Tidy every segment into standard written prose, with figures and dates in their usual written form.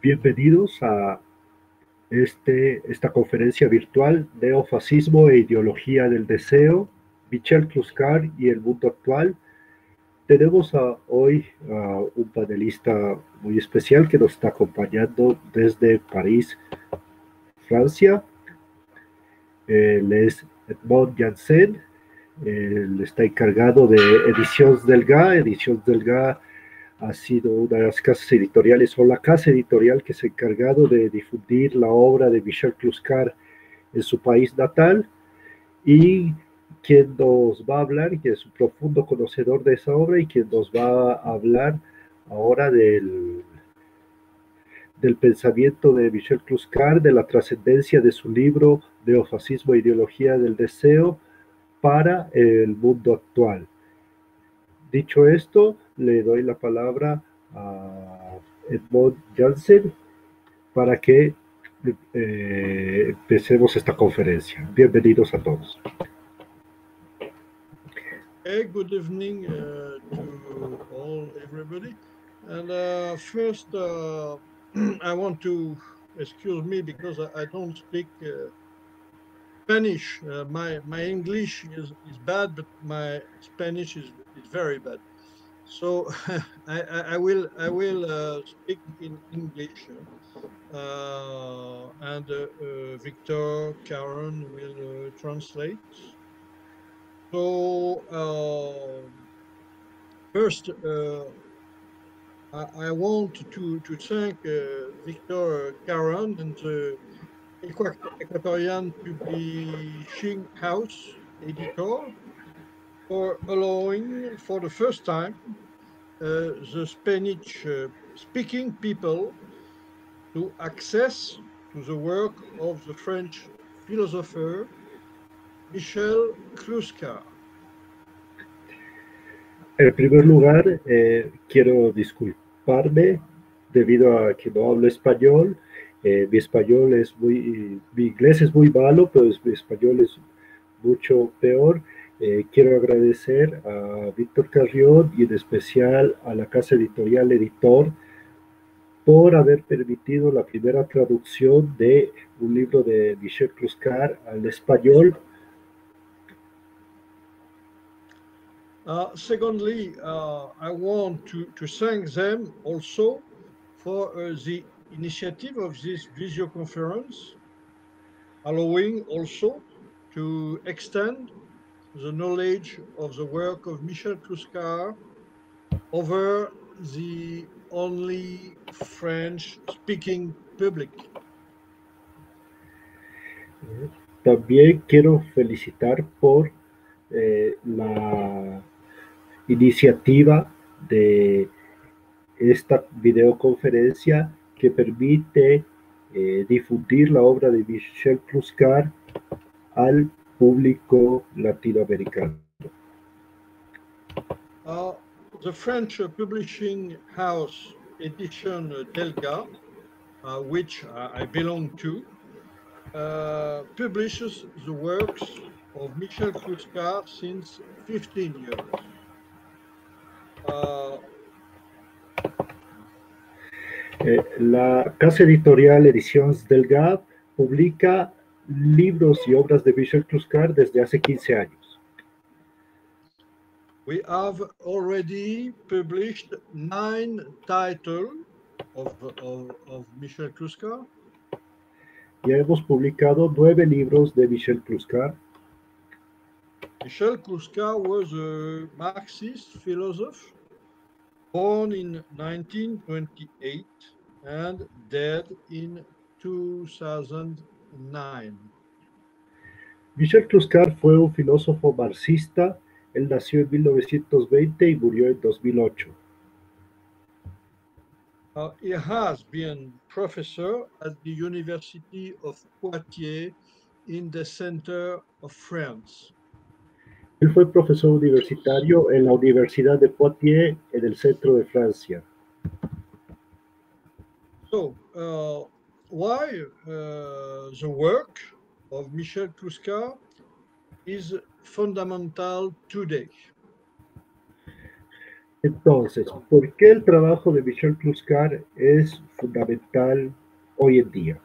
Bienvenidos a esta conferencia virtual Neofascismo e ideología del deseo, Michel Clouscard y el mundo actual. Tenemos hoy a un panelista muy especial que nos está acompañando desde París, Francia. Él es Edmond Janssen. Él está encargado de Ediciones Delga. Ediciones Delga ha sido una de las casas editoriales o la casa editorial que se ha encargado de difundir la obra de Michel Clouscard en su país natal, y quien nos va a hablar, y que es un profundo conocedor de esa obra, y quien nos va a hablar ahora del pensamiento de Michel Clouscard, de la trascendencia de su libro Neofascismo e ideología del deseo para el mundo actual. Dicho esto, le doy la palabra a Edmond Janssen para que empecemos esta conferencia. Bienvenidos a todos. Hey, good evening to everybody. And first, I want to excuse me because I don't speak Spanish. My English is bad, but my Spanish is very bad. So I will speak in English, and Victor Karen will translate. So first, I want to thank Victor Karen and the Equatorian Publishing House editor for allowing, for the first time, the Spanish speaking people to access to the work of the French philosopher Michel Clouscard. En primer lugar, quiero disculparme debido a que no hablo español. Mi español es mi inglés es muy malo, pero mi español es mucho peor. Quiero agradecer a Víctor Carrión y en especial a la casa editorial Editor por haber permitido la primera traducción de un libro de Michel Clouscard al español. Secondly, I want to thank them also for the initiative of this video conference, allowing also to extend the knowledge of the work of Michel Clouscard over the only French-speaking public. También quiero felicitar por la iniciativa de esta videoconferencia que permite difundir la obra de Michel Clouscard al público latinoamericano. The French publishing house Edition Delga, which I belong to, publishes the works of Michel Clouscard since 15 years. La casa editorial Ediciones Delga publica libros y obras de Michel Clouscard desde hace 15 años. We have already published 9 titles of Michel Clouscard. Ya hemos publicado 9 libros de Michel Clouscard. Michel Clouscard was a Marxist philosopher born in 1928 and dead in 2009. Michel Clouscard fue un filósofo marxista. Él nació en 1920 y murió en 2008. He has been professor at the University of Poitiers in the center of France. Él fue profesor universitario en la Universidad de Poitiers en el centro de Francia. So, why the work of Michel Clouscard is fundamental today? Entonces, ¿por qué el trabajo de Michel Clouscard es fundamental hoy en día?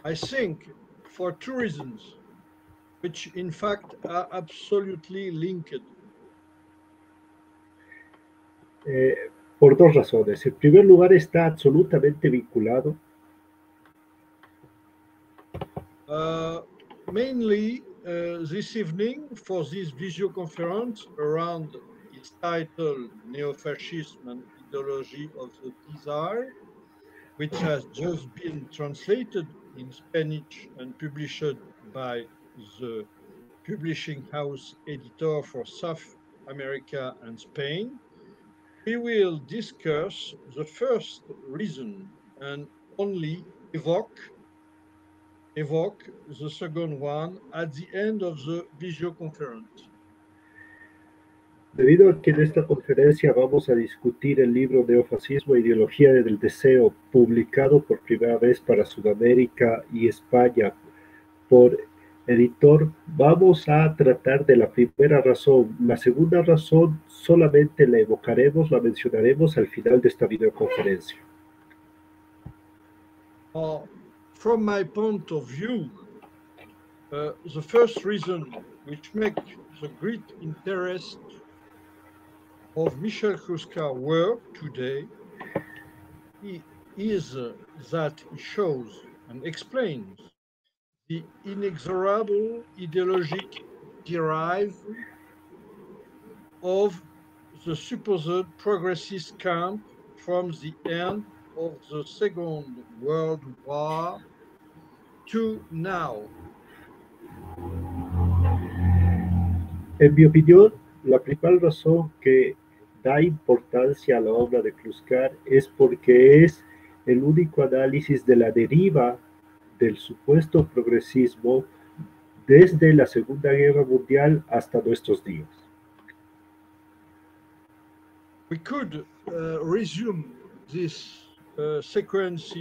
I think for two reasons, which in fact are absolutely linked. Eh, por dos razones. En primer lugar, está absolutamente vinculado. Mainly this evening for this video conference around its title Neofascisme and ideologie of the désir, which has just been translated in Spanish and published by the publishing house editor for South America and Spain. We will discuss the first reason and only evoke the second one at the end of the video conference. Debido a que en esta conferencia vamos a discutir el libro Neofascismo e ideología del deseo, publicado por primera vez para Sudamérica y España por editor, vamos a tratar de la primera razón. La segunda razón solamente la evocaremos, la mencionaremos al final de esta videoconferencia. From my point of view, the first reason which makes the great interest of Michel Clouscard's work today is that he shows and explains the inexorable ideologic derive of the supposed progressist camp from the end of the Second World War to now. En mi opinión, la principal razón que da importancia a la obra de Clouscard es porque es el único análisis de la deriva del supuesto progresismo desde la Segunda Guerra Mundial hasta nuestros días. We could resume this sequence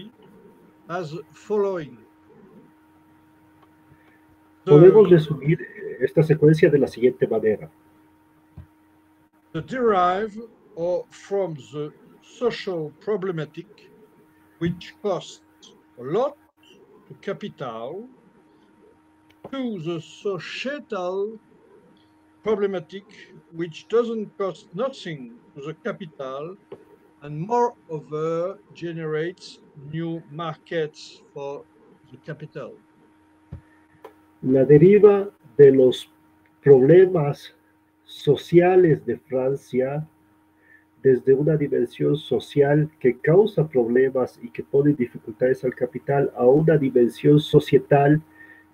as following. Podemos resumir esta secuencia de la siguiente manera. The derive from the social problematic, which costs a lot to capital, to the societal problematic, which doesn't cost nothing to the capital, and moreover generates new markets for the capital. La deriva de los problemas sociales de Francia desde una dimensión social que causa problemas y que pone dificultades al capital a una dimensión societal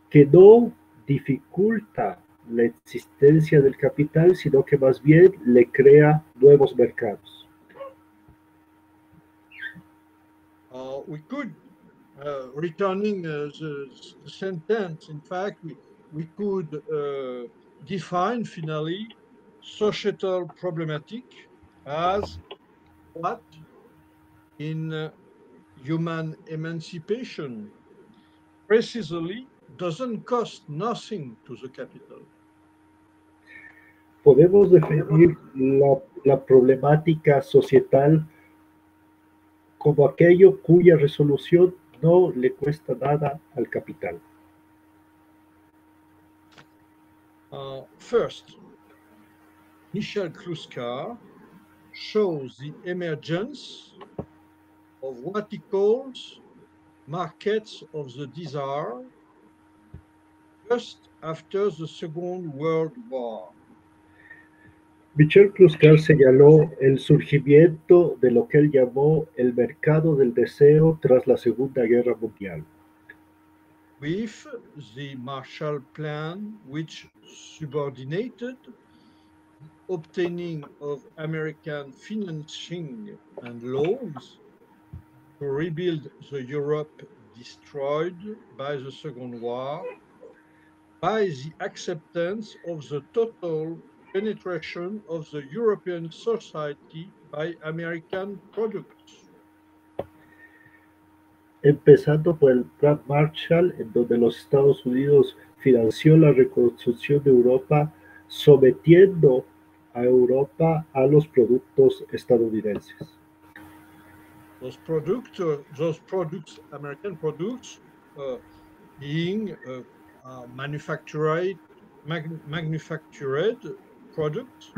que no dificulta la existencia del capital, sino que más bien le crea nuevos mercados. We could, returning the sentence, in fact, we could define finally societal problematic as what in human emancipation precisely doesn't cost nothing to the capital. Podemos definir la problemática societal como aquello cuya resolución no le cuesta nada al capital. First, Michel Clouscard shows the emergence of what he calls markets of the désir just after the Second World War. Michel Clouscard señaló el surgimiento de lo que él llamó el mercado del deseo tras la Segunda Guerra Mundial. With the Marshall Plan, which subordinated obtaining of American financing and loans to rebuild the Europe destroyed by the Second War, by the acceptance of the total penetration of the European society by American products. Empezando por el Plan Marshall, en donde los Estados Unidos financió la reconstrucción de Europa, sometiendo a Europa a los productos estadounidenses. Those products, American products, being manufactured products,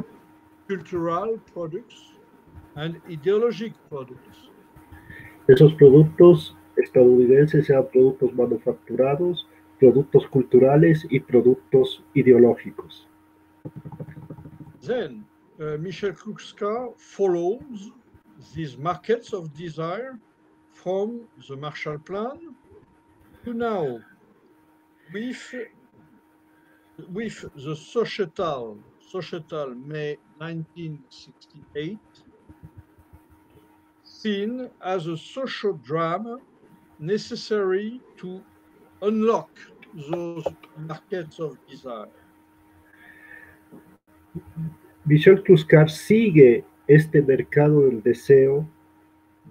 cultural products, and ideologic products. Esos productos estadounidenses sean productos manufacturados, productos culturales y productos ideológicos. Then Michel Clouscard follows these markets of desire from the Marshall Plan to now with the societal May 1968 seen as a social drama necessary to unlock those markets of desire. Michel Clouscard sigue este mercado del deseo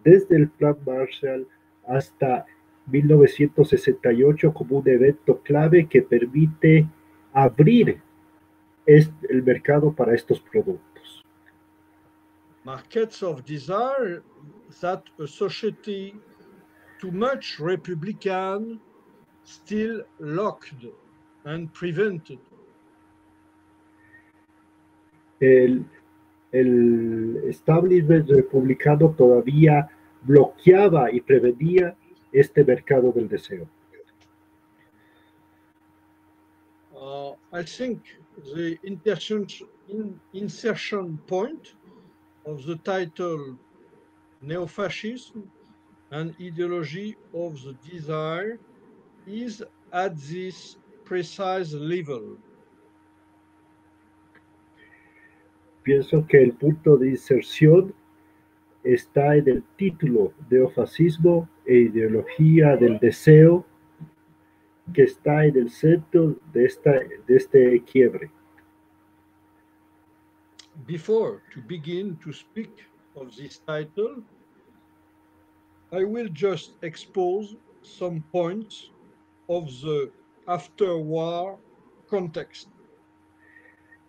desde el Plan Marshall hasta 1968 como un evento clave que permite abrir el mercado para estos productos. Markets of desire that a society too much republican still locked and prevented. El, el establishment republicano todavía bloqueaba y prevenía este mercado del deseo. I think the insertion point of the title Neofascism and ideology of the desire is at this precise level. Pienso que el punto de inserción está en el título Neofascismo e ideología del deseo, que está en el centro de este quiebre. Before to begin to speak of this title, I will just expose some points of the after-war context.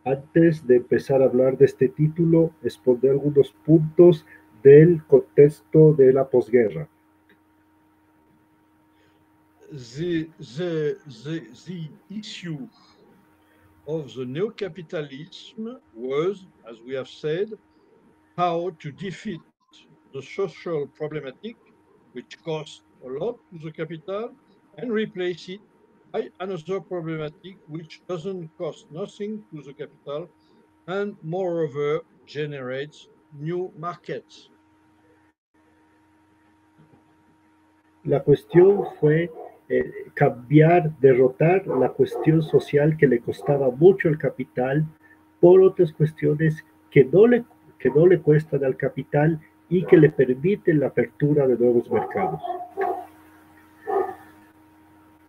Antes de empezar a hablar de este título, expondré algunos puntos del contexto de la posguerra. The issue of the neo-capitalism was, as we have said, how to defeat the social problematic, which cost a lot to the capital, and replace it by another problematic which doesn't cost nothing to the capital and moreover generates new markets. La cuestión fue derrotar la cuestión social que le costaba mucho al capital por otras cuestiones que no le cuestan al capital y que le permiten la apertura de nuevos mercados.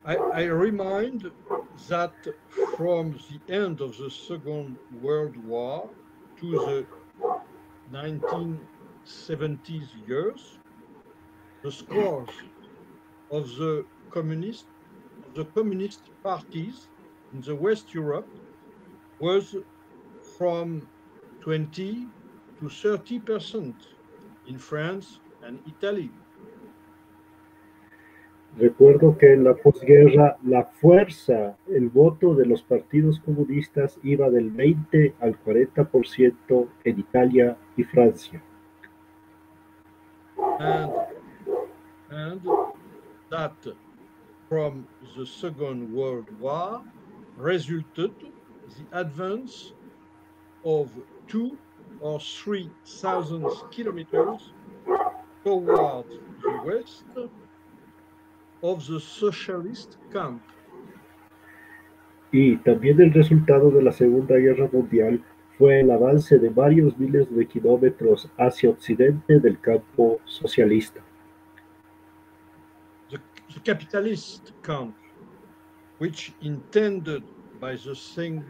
I remind that from the end of the Second World War to the 1970s years, the scores of the communist parties in the West Europe was from 20 to 30% in France and Italy. Recuerdo que en la posguerra la fuerza, el voto de los partidos comunistas iba del 20 al 40% en Italia y Francia. And that from the Second World War resulted the advance of 2,000 or 3,000 kilometers towards the west of the socialist camp. Y también el resultado de la Segunda Guerra Mundial fue el avance de varios miles de kilómetros hacia occidente del campo socialista. The capitalist camp, which intended by the Second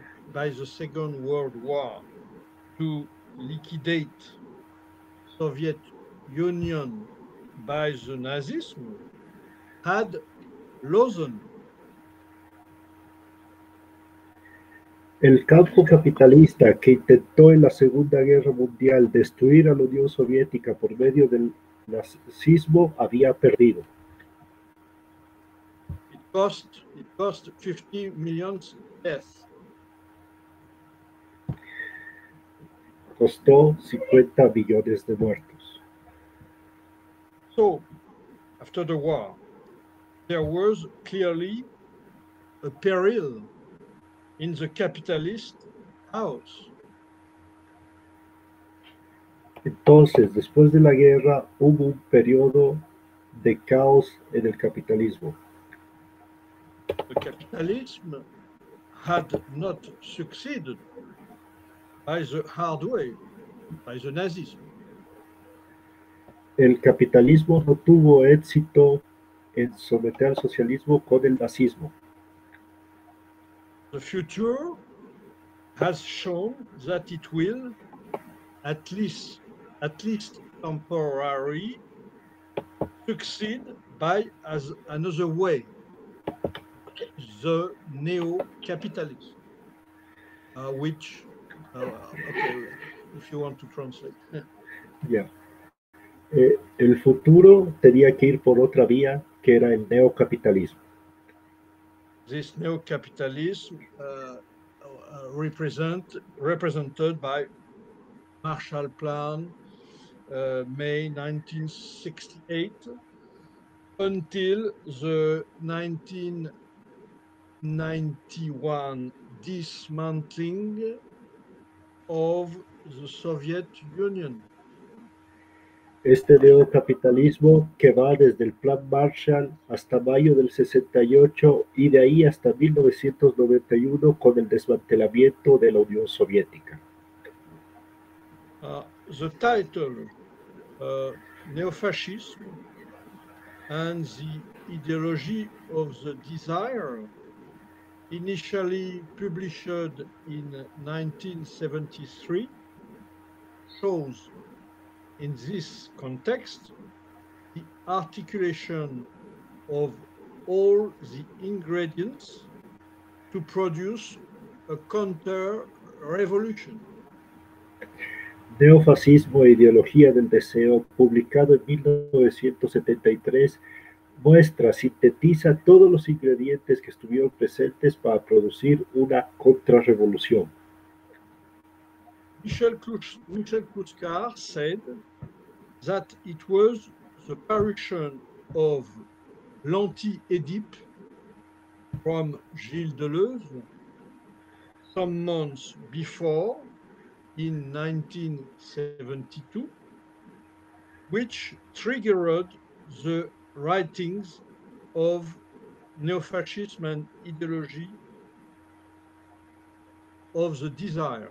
World War to liquidate Soviet Union by the Nazism, had Lausanne. El campo capitalista que intentó en la Segunda Guerra Mundial destruir a la Unión Soviética por medio del nazismo había perdido. It cost 50 million deaths. Costó 50 millones de muertos. So, after the war, there was clearly a peril in the capitalist house. Entonces, después de la guerra, hubo un periodo de caos en el capitalismo. The capitalism had not succeeded by the hard way, by the Nazism. El capitalismo no tuvo éxito en someter al socialismo con el nazismo. The future has shown that it will, at least temporarily, succeed by as another way, the neo-capitalism, which, okay, if you want to translate. Ya. El futuro tenía que ir por otra vía, que era el neocapitalismo. This neo-capitalism represented by Marshall Plan, May 1968, until the 1991 dismantling of the Soviet Union. Este neocapitalismo que va desde el Plan Marshall hasta mayo del 68 y de ahí hasta 1991 con el desmantelamiento de la Unión Soviética. The title, Neofascisme and the ideology of the désir, initially published in 1973, shows in this context the articulation of all the ingredients to produce a counter-revolution. Neofascismo e ideología del deseo, publicado en 1973, sintetiza todos los ingredientes que estuvieron presentes para producir una contrarrevolución. Michel Clouscard said that it was the parution of l'anti-Édipe from Gilles Deleuze some months before, in 1972, which triggered the writings of Neofascism and ideology of the désir.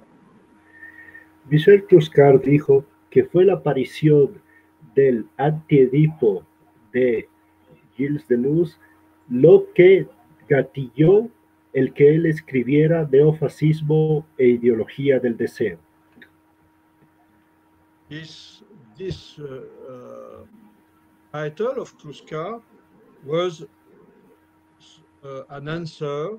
Michel Clouscard dijo que fue la aparición del antiedipo de Gilles Deleuze lo que gatilló el que él escribiera Neofascismo e ideología del deseo. This title of Clouscard was an answer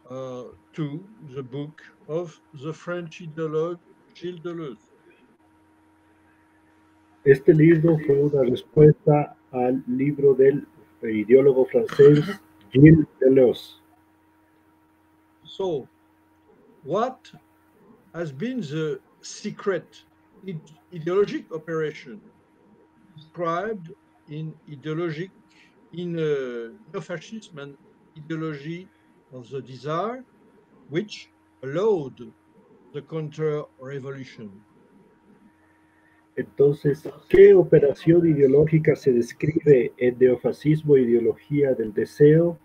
to the book of the French ideologue Gilles Deleuze. Este libro fue una respuesta al libro del ideólogo francés Gilles Deleuze. So, what has been the secret ideologic operation described in Neofascism and ideology of the désir, which allowed the counter-revolution? Entonces, ¿qué operación ideológica se describe en Neofascismo e ideología del deseo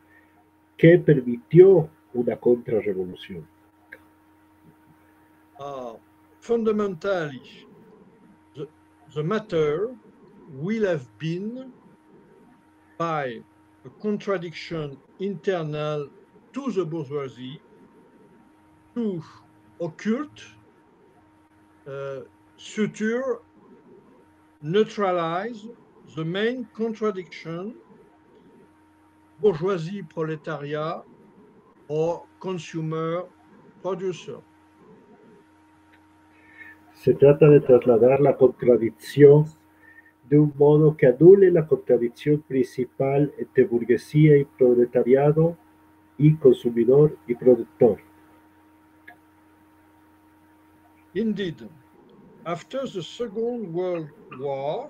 que permitió una contrarrevolución? Fundamentally, the matter will have been by a contradiction internal to the bourgeoisie to occult, suture, neutralize the main contradiction, bourgeoisie, proletariat, or consumer producer. Se trata de trasladar la contradicción de un modo que anule la contradicción principal entre burguesía y proletariado y consumidor y productor. Indeed, after the Second World War,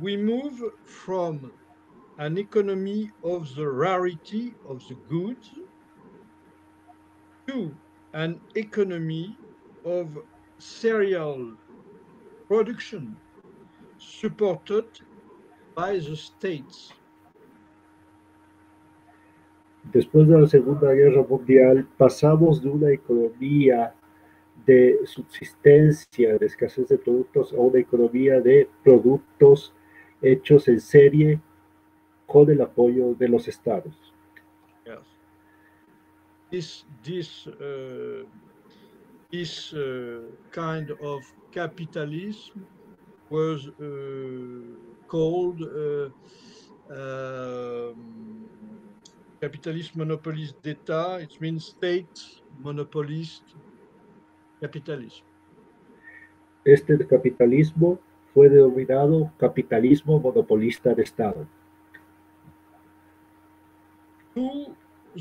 we move from an economy of the rarity of the goods to an economy of serial production supported by the states. Después de la Segunda Guerra Mundial, pasamos de una economía de subsistencia, de escasez de productos, a una economía de productos hechos en serie con el apoyo de los estados. Yes. This kind of capitalism was called capitalist monopoliste d'État. It means state monopolist capitalism. Este capitalismo fue denominado capitalismo monopolista de Estado.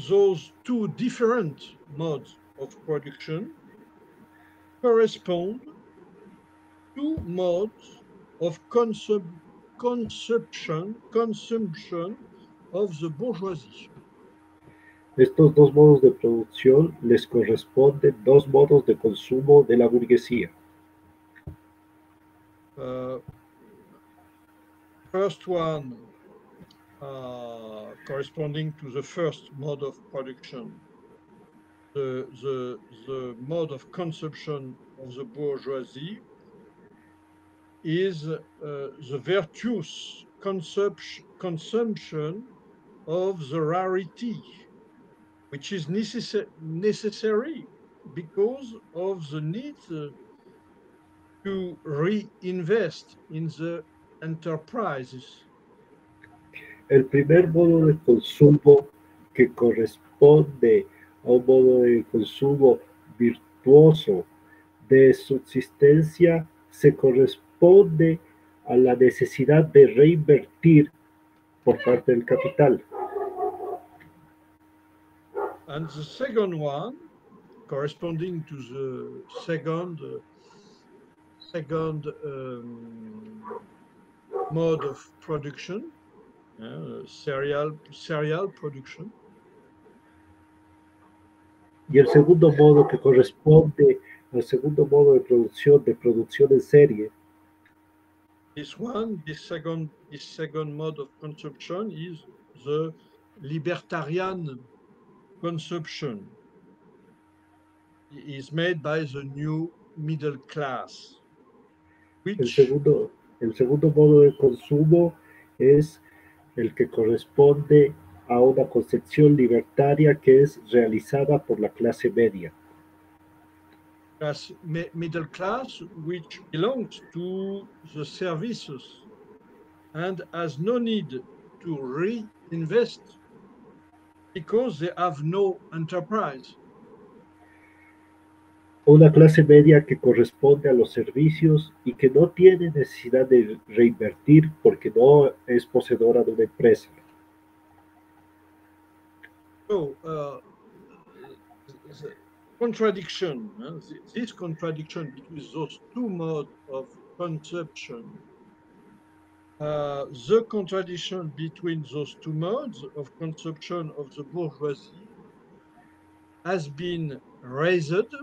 Those two different modes of production correspond to modes of consumption of the bourgeoisie. Estos dos modos de producción les corresponden dos modos de consumo de la burguesía. First one corresponding to the first mode of production, the mode of consumption of the bourgeoisie is the virtuous consumption of the rarity, which is necessary because of the need to reinvest in the enterprises. El primer modo de consumo, que corresponde a un modo de consumo virtuoso de subsistencia, se corresponde a la necesidad de reinvertir por parte del capital. And the second one, corresponding to the second mode of production, serial production. Y el segundo modo, que corresponde al segundo modo de producción en serie. This second mode of consumption is the libertarian consumption. It is made by the new middle class. El segundo modo de consumo es el que corresponde a una concepción libertaria que es realizada por la clase media. Middle class, which belongs to the services and has no need to reinvest because they have no enterprise. Una clase media que corresponde a los servicios y que no tiene necesidad de reinvertir porque no es poseedora de una empresa. So, the contradiction, this contradiction between those two modes of consumption, the contradiction between those two modes of consumption of the bourgeoisie has been raised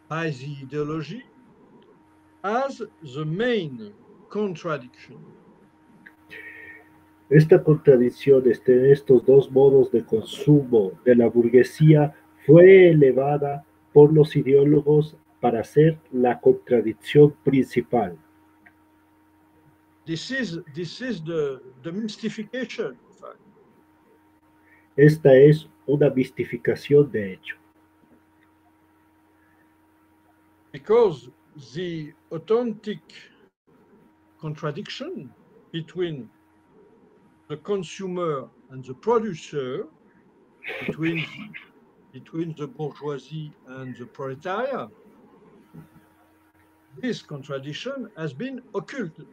by the ideology as the main contradiction. Esta contradicción entre estos dos modos de consumo de la burguesía fue elevada por los ideólogos para ser la contradicción principal. This is the mystification, in fact. Esta es una mistificación de hecho. Because the authentic contradiction between the consumer and the producer, between between the bourgeoisie and the proletariat, this contradiction has been occulted.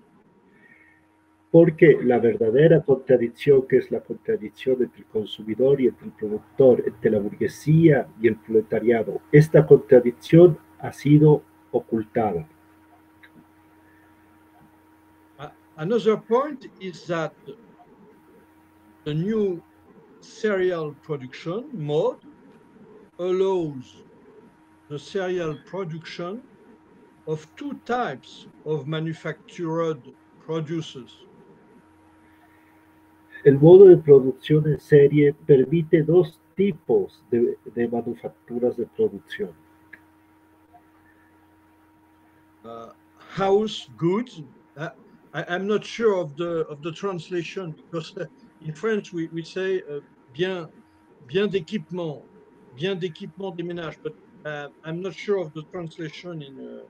Porque la verdadera contradicción, que es la contradicción entre el consumidor y entre el productor, entre la burguesía y el proletariado, esta contradicción ha sido ocultada. Another point is that the new serial production mode allows the serial production of two types of manufactured producers. El modo de producción en serie permite dos tipos de manufacturas de producción. House goods. I'm not sure of the translation, because in French we say bien d'équipement des ménages, but I'm not sure of the translation in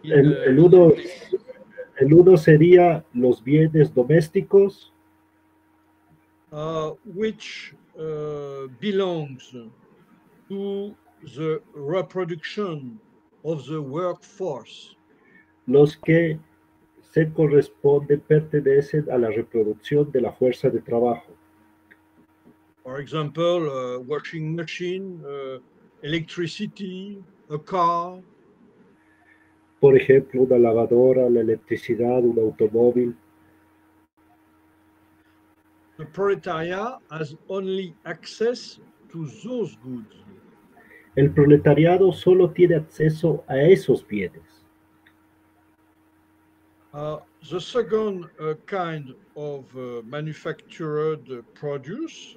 English. El uno sería los bienes domésticos, which belongs to the reproduction of the workforce. los que pertenecen a la reproducción de la fuerza de trabajo. For example, washing machine, electricity, a car. Por ejemplo, una lavadora, la electricidad, un automóvil. The proletariat has only access to those goods. El proletariado solo tiene acceso a esos bienes. The second kind of manufactured produce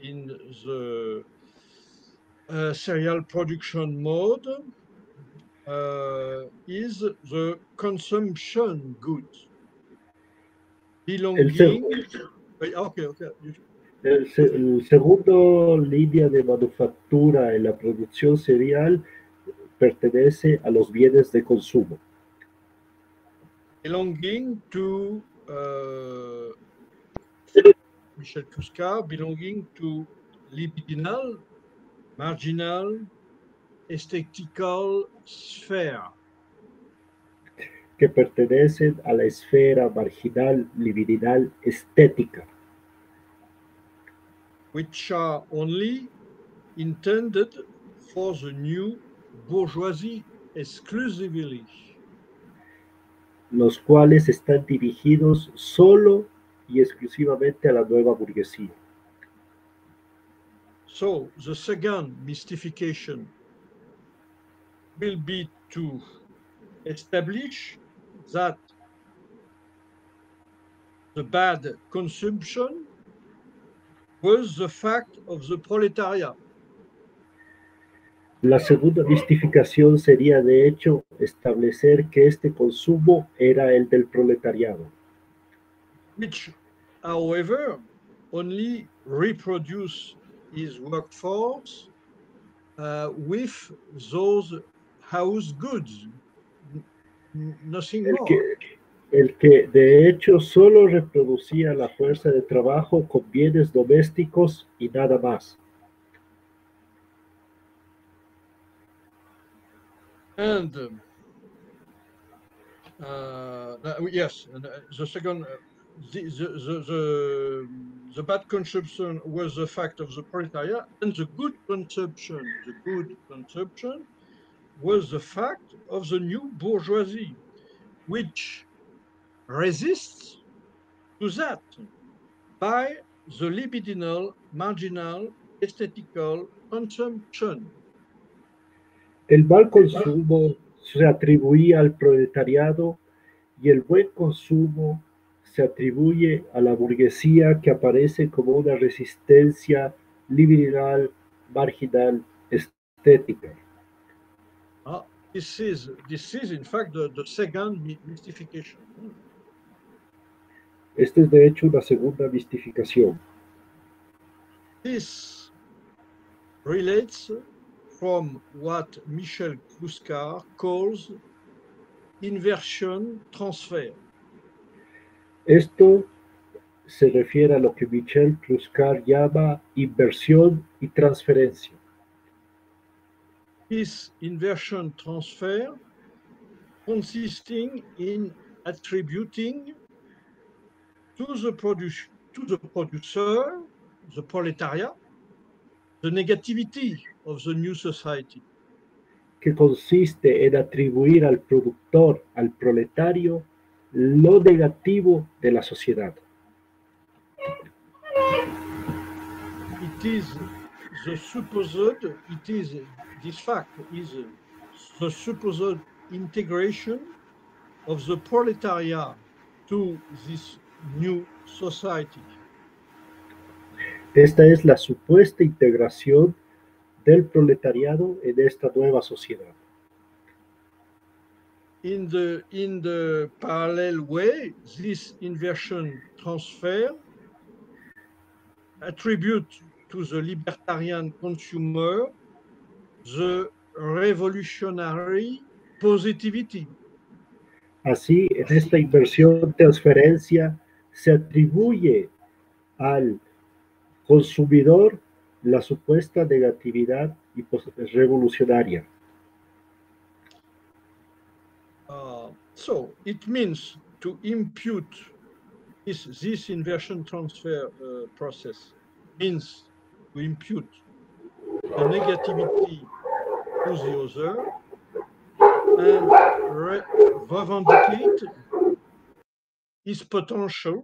in the serial production mode is the consumption goods belonging. Okay. El segundo línea de manufactura en la producción cereal pertenece a los bienes de consumo. Belonging to Michel Clouscard, belonging to libidinal, marginal, aesthetical sphere. Que pertenecen a la esfera marginal, libidinal, estética. Which are only intended for the new bourgeoisie exclusively. Los cuales están dirigidos solo y exclusivamente a la nueva burguesía. So the second mystification will be to establish that the bad consumption was the fact of the proletariat. La segunda mistificación sería, de hecho, establecer que este consumo era el del proletariado. Which, however, only reproduce his workforce with those house goods, nothing more. El que de hecho solo reproducía la fuerza de trabajo con bienes domésticos y nada más. And yes, and the second, the bad consumption was the fact of the proletariat, and the good consumption was the fact of the new bourgeoisie, which resists to that by the libidinal, marginal, aesthetical consumption. El mal consumo se atribuía al proletariado y el buen consumo se atribuye a la burguesía, que aparece como una resistencia libidinal, marginal, estética. This is in fact the second mystification. Esta es de hecho una segunda mistificación. This relates from what Michel Clouscard calls inversion transfer. Esto se refiere a lo que Michel Clouscard llama inversión y transferencia. This inversion transfer consisting in attributing to the producer, the proletariat, the negativity of the new society. Que consiste en atribuir al productor, al proletario, lo negativo de la sociedad. This fact is the supposed integration of the proletariat to this new society. Esta es la supuesta integración del proletariado en esta nueva sociedad. In the parallel way, this inversion transfer attribute to the libertarian consumer the revolutionary positivity. Así, en esta inversión transferencia se atribuye al consumidor la supuesta negatividad y revolucionaria. So it means to impute this inversion transfer process means to impute the negativity to the other and revendicate his potential,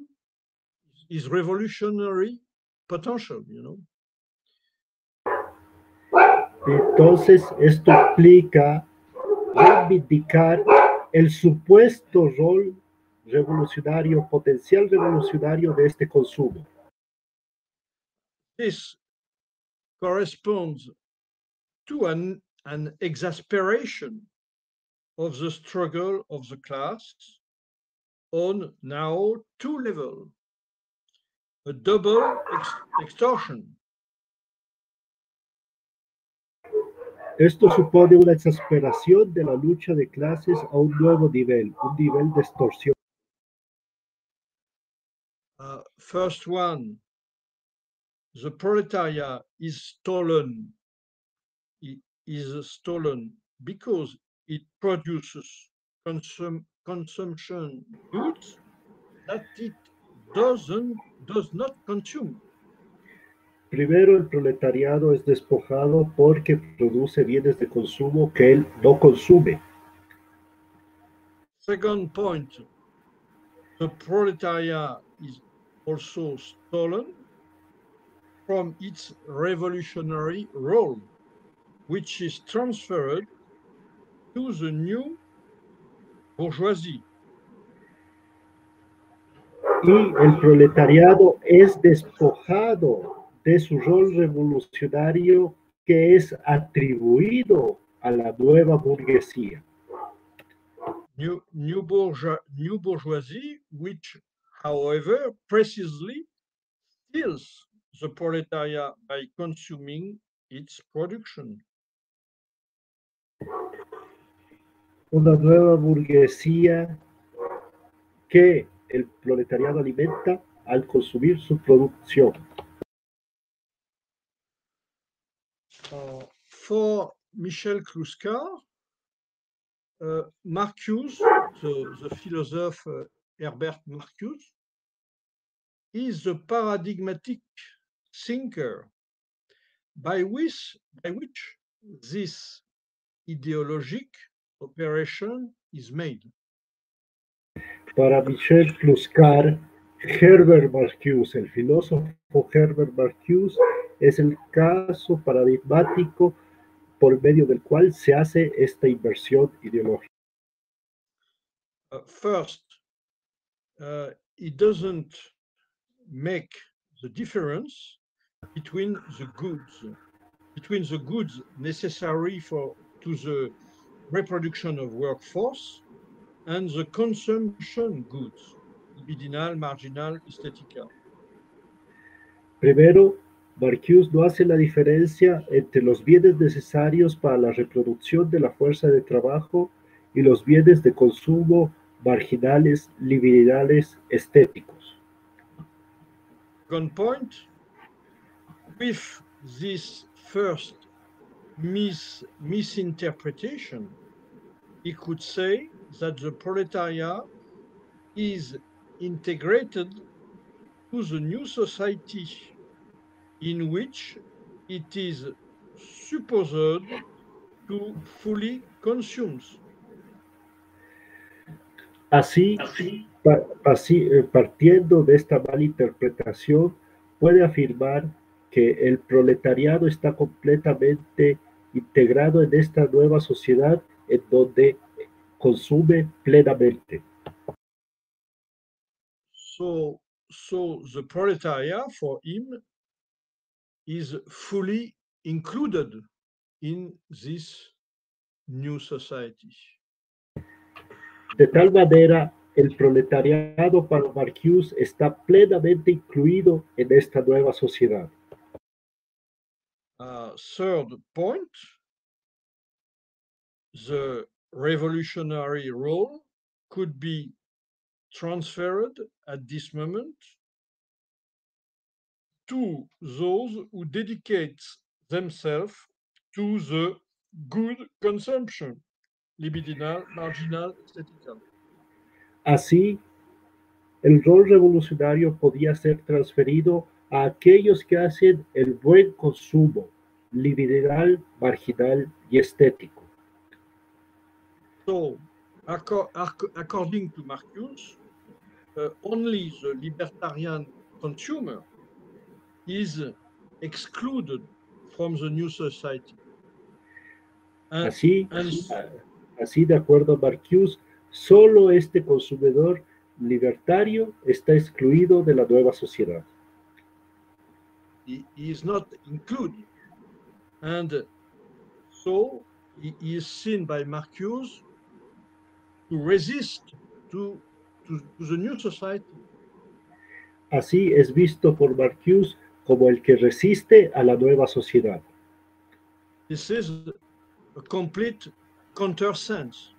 his revolutionary potential, you know. Entonces, esto implica reivindicar el supuesto rol revolucionario, potencial revolucionario de este consumo. This corresponds to an exasperation of the struggle of the class on now two levels, a double extortion. Esto supone una exasperación de la lucha de clases a un nuevo nivel, un nivel de extorsión. First one, the proletariat is stolen because it produces consumption goods that it does not consume. Primero, el proletariado es despojado porque produce bienes de consumo que él no consume. Second point, the proletariat is also stolen from its revolutionary role, which is transferred to the new bourgeoisie. Y el proletariado es despojado de su rol revolucionario que es atribuido a la nueva burguesía. New bourgeoisie, which, however, precisely steals the proletariat by consuming its production. Una nueva burguesía que el proletariado alimenta al consumir su producción. For Michel Clouscard, Marcuse, the philosopher Herbert Marcuse, is the paradigmatic thinker by which this ideologic operation is made. Para Michel Clouscard, Herbert Marcuse, el filósofo Herbert Marcuse, es el caso paradigmático por medio del cual se hace esta inversión ideológica. First, it doesn't make the difference between the goods necessary to the reproduction of workforce and the consumption goods, libidinal, marginal, estética. Primero, Marcuse no hace la diferencia entre los bienes necesarios para la reproducción de la fuerza de trabajo y los bienes de consumo marginales, libidinales, estéticos. second point, with this first misinterpretation, he could say that the proletariat is integrated to the new society in which it is supposed to fully consume. Así, partiendo de esta mala interpretación, puede afirmar que el proletariado está completamente integrado en esta nueva sociedad en donde consume plenamente. So the proletariat for him is fully included in this new society. De tal manera, el proletariado para Marcuse está plenamente incluido en esta nueva sociedad. Third point, the revolutionary role could be transferred at this moment to those who dedicate themselves to the good consumption, libidinal, marginal, estétical. Así, el rol revolucionario podía ser transferido a aquellos que hacen el buen consumo, libidinal, marginal y estético. So, according to Marcuse, only the libertarian consumer is excluded from the new society. Así, de acuerdo a Marcuse, solo este consumidor libertario está excluido de la nueva sociedad. He is not included. And so he is seen by Marcuse to resist to the new society. Así es visto por Marcuse como el que resiste a la nueva sociedad. This is a complete countersense.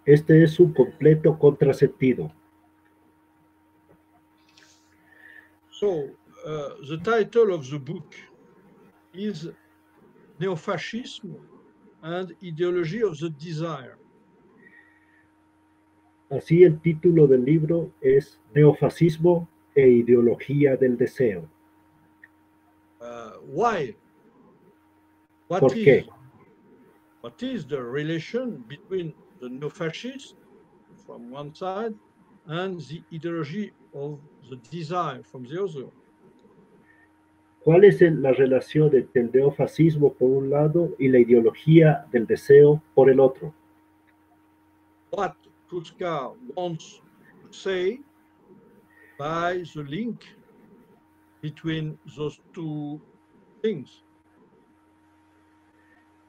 Este es un completo contrasentido. So, the title of the book is Neofascisme and ideologie of the desire. Así el título del libro es Neofascismo e ideología del deseo. Why? ¿Por qué? What is the relation between the neofascists from one side and the ideology of the desire from the other? ¿Cuál es la relación entre el neofascismo por un lado y la ideología del deseo por el otro? What Clouscard wants to say by the link between those two things?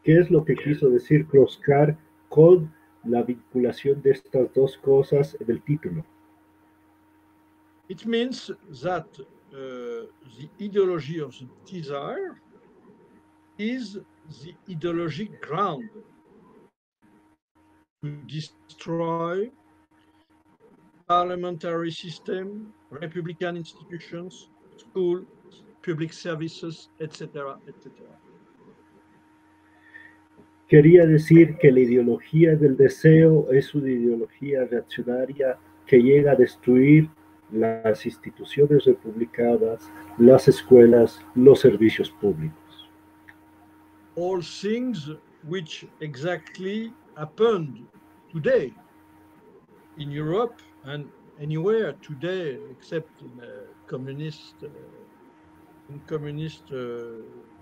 ¿Qué es lo que quiso decir Clouscard con la vinculación de estas dos cosas en el título? It means that the ideology of the desire is the ideologic ground to destroy parliamentary system, republican institutions, schools, public services, etc., etc. Quería decir que la ideología del deseo es una ideología reaccionaria que llega a destruir las instituciones republicanas, las escuelas, los servicios públicos. All things which exactly happened today in Europe and anywhere today except in communist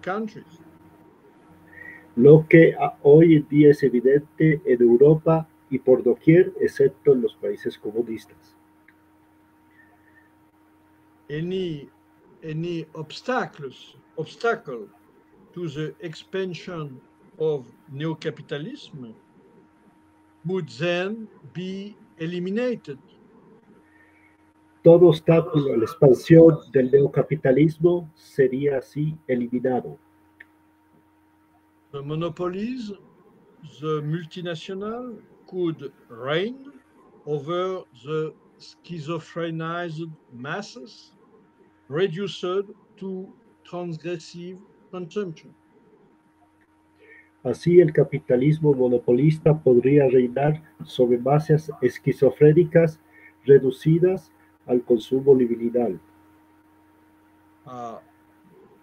countries. Lo que hoy en día es evidente en Europa y por doquier, excepto en los países comunistas. Any obstacle to the expansion of neocapitalism would then be eliminated. Todo obstáculo a la expansión del neocapitalismo sería así eliminado. The monopolies, the multinational could reign over the schizophrenized masses reduced to transgressive consumption. Así, el capitalismo monopolista podría reinar sobre masas esquizofrénicas reducidas al consumo liminal.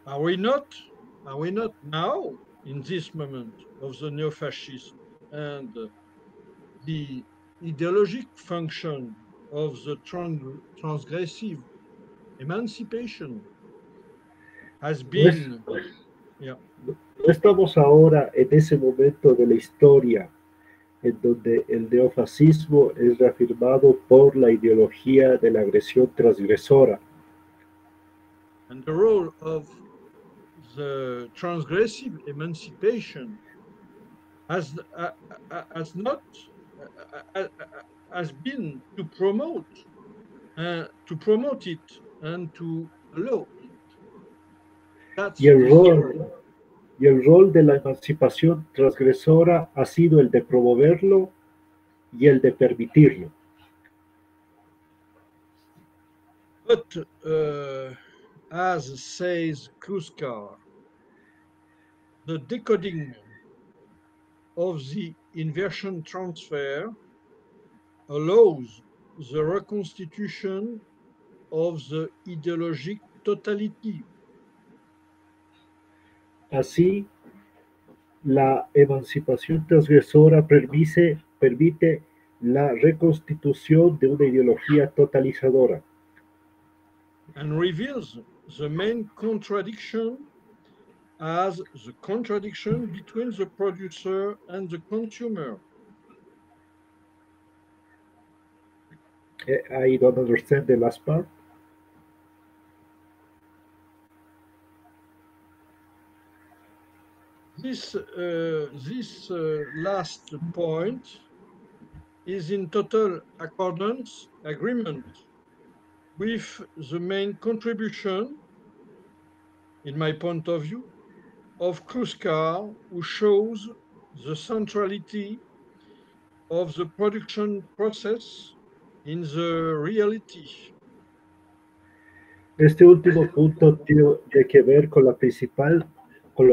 Are we not now in this moment of the neo-fascism and the ideologic function of the transgressive emancipation has been, No estamos ahora en ese momento de la historia en donde el neofascismo es reafirmado por la ideología de la agresión transgresora. and the role of the transgressive emancipation has not has been to promote it and to allow it. That's Y el rol de la emancipación transgresora ha sido el de promoverlo y el de permitirlo. But as says Clouscard, the decoding of the inversion transfer allows the reconstitution of the ideologic totality. Así, la emancipación transgresora permite la reconstitución de una ideología totalizadora. And reveals the main contradiction as the contradiction between the producer and the consumer. I don't understand the last part. This last point is in total agreement with the main contribution, in my point of view, of Clouscard, who shows the centrality of the production process in the reality. Este último punto tiene que ver con lo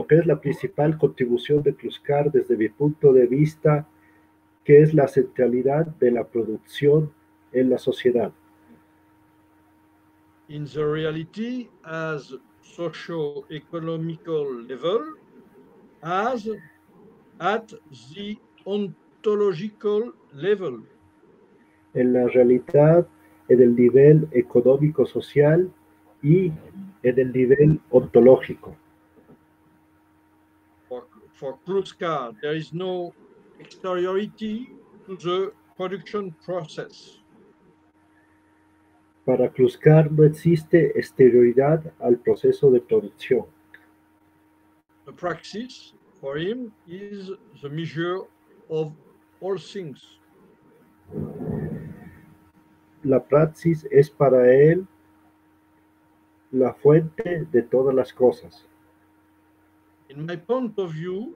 que es la principal contribución de Clouscard desde mi punto de vista, que es la centralidad de la producción en la sociedad. In the reality as socio-economical level, as at the ontological level. En la realidad, en el nivel económico-social y en el nivel ontológico. For Clouscard, there is no exteriority to the production process. Para Clouscard no existe exterioridad al proceso de producción. The praxis for him is the measure of all things. La praxis es para él la fuente de todas las cosas. In my point of view,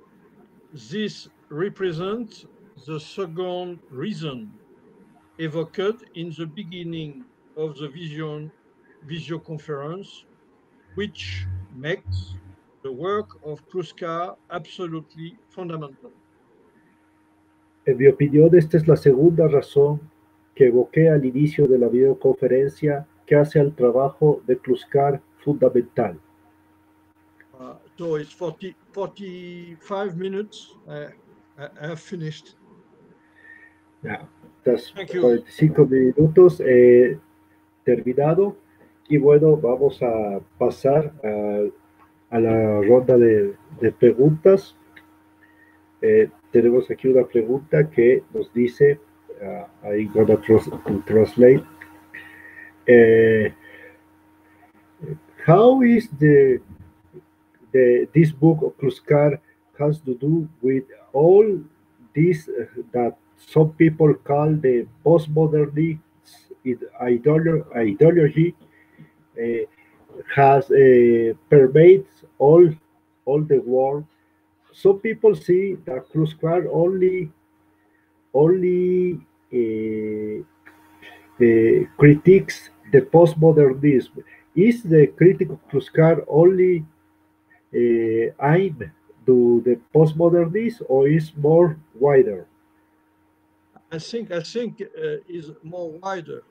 this represents the second reason evoked in the beginning of the visio conference, which makes the work of Clouscard absolutely fundamental. En mi opinión, esta es la segunda razón que evoqué al inicio de la videoconferencia que hace al trabajo de Clouscard fundamental. So it's 45 minutes. I have finished. Ya, estas 45 minutos terminado. Y bueno, vamos a pasar a la ronda de preguntas. Tenemos aquí una pregunta que nos dice, I'm gonna translate. How is this book of Clouscard has to do with all this that some people call the postmodernist ideology has pervades all the world. Some people see that Clouscard only critiques the postmodernism. Is the critic of Clouscard only aimed to the postmodernists or is more wider? I think is more wider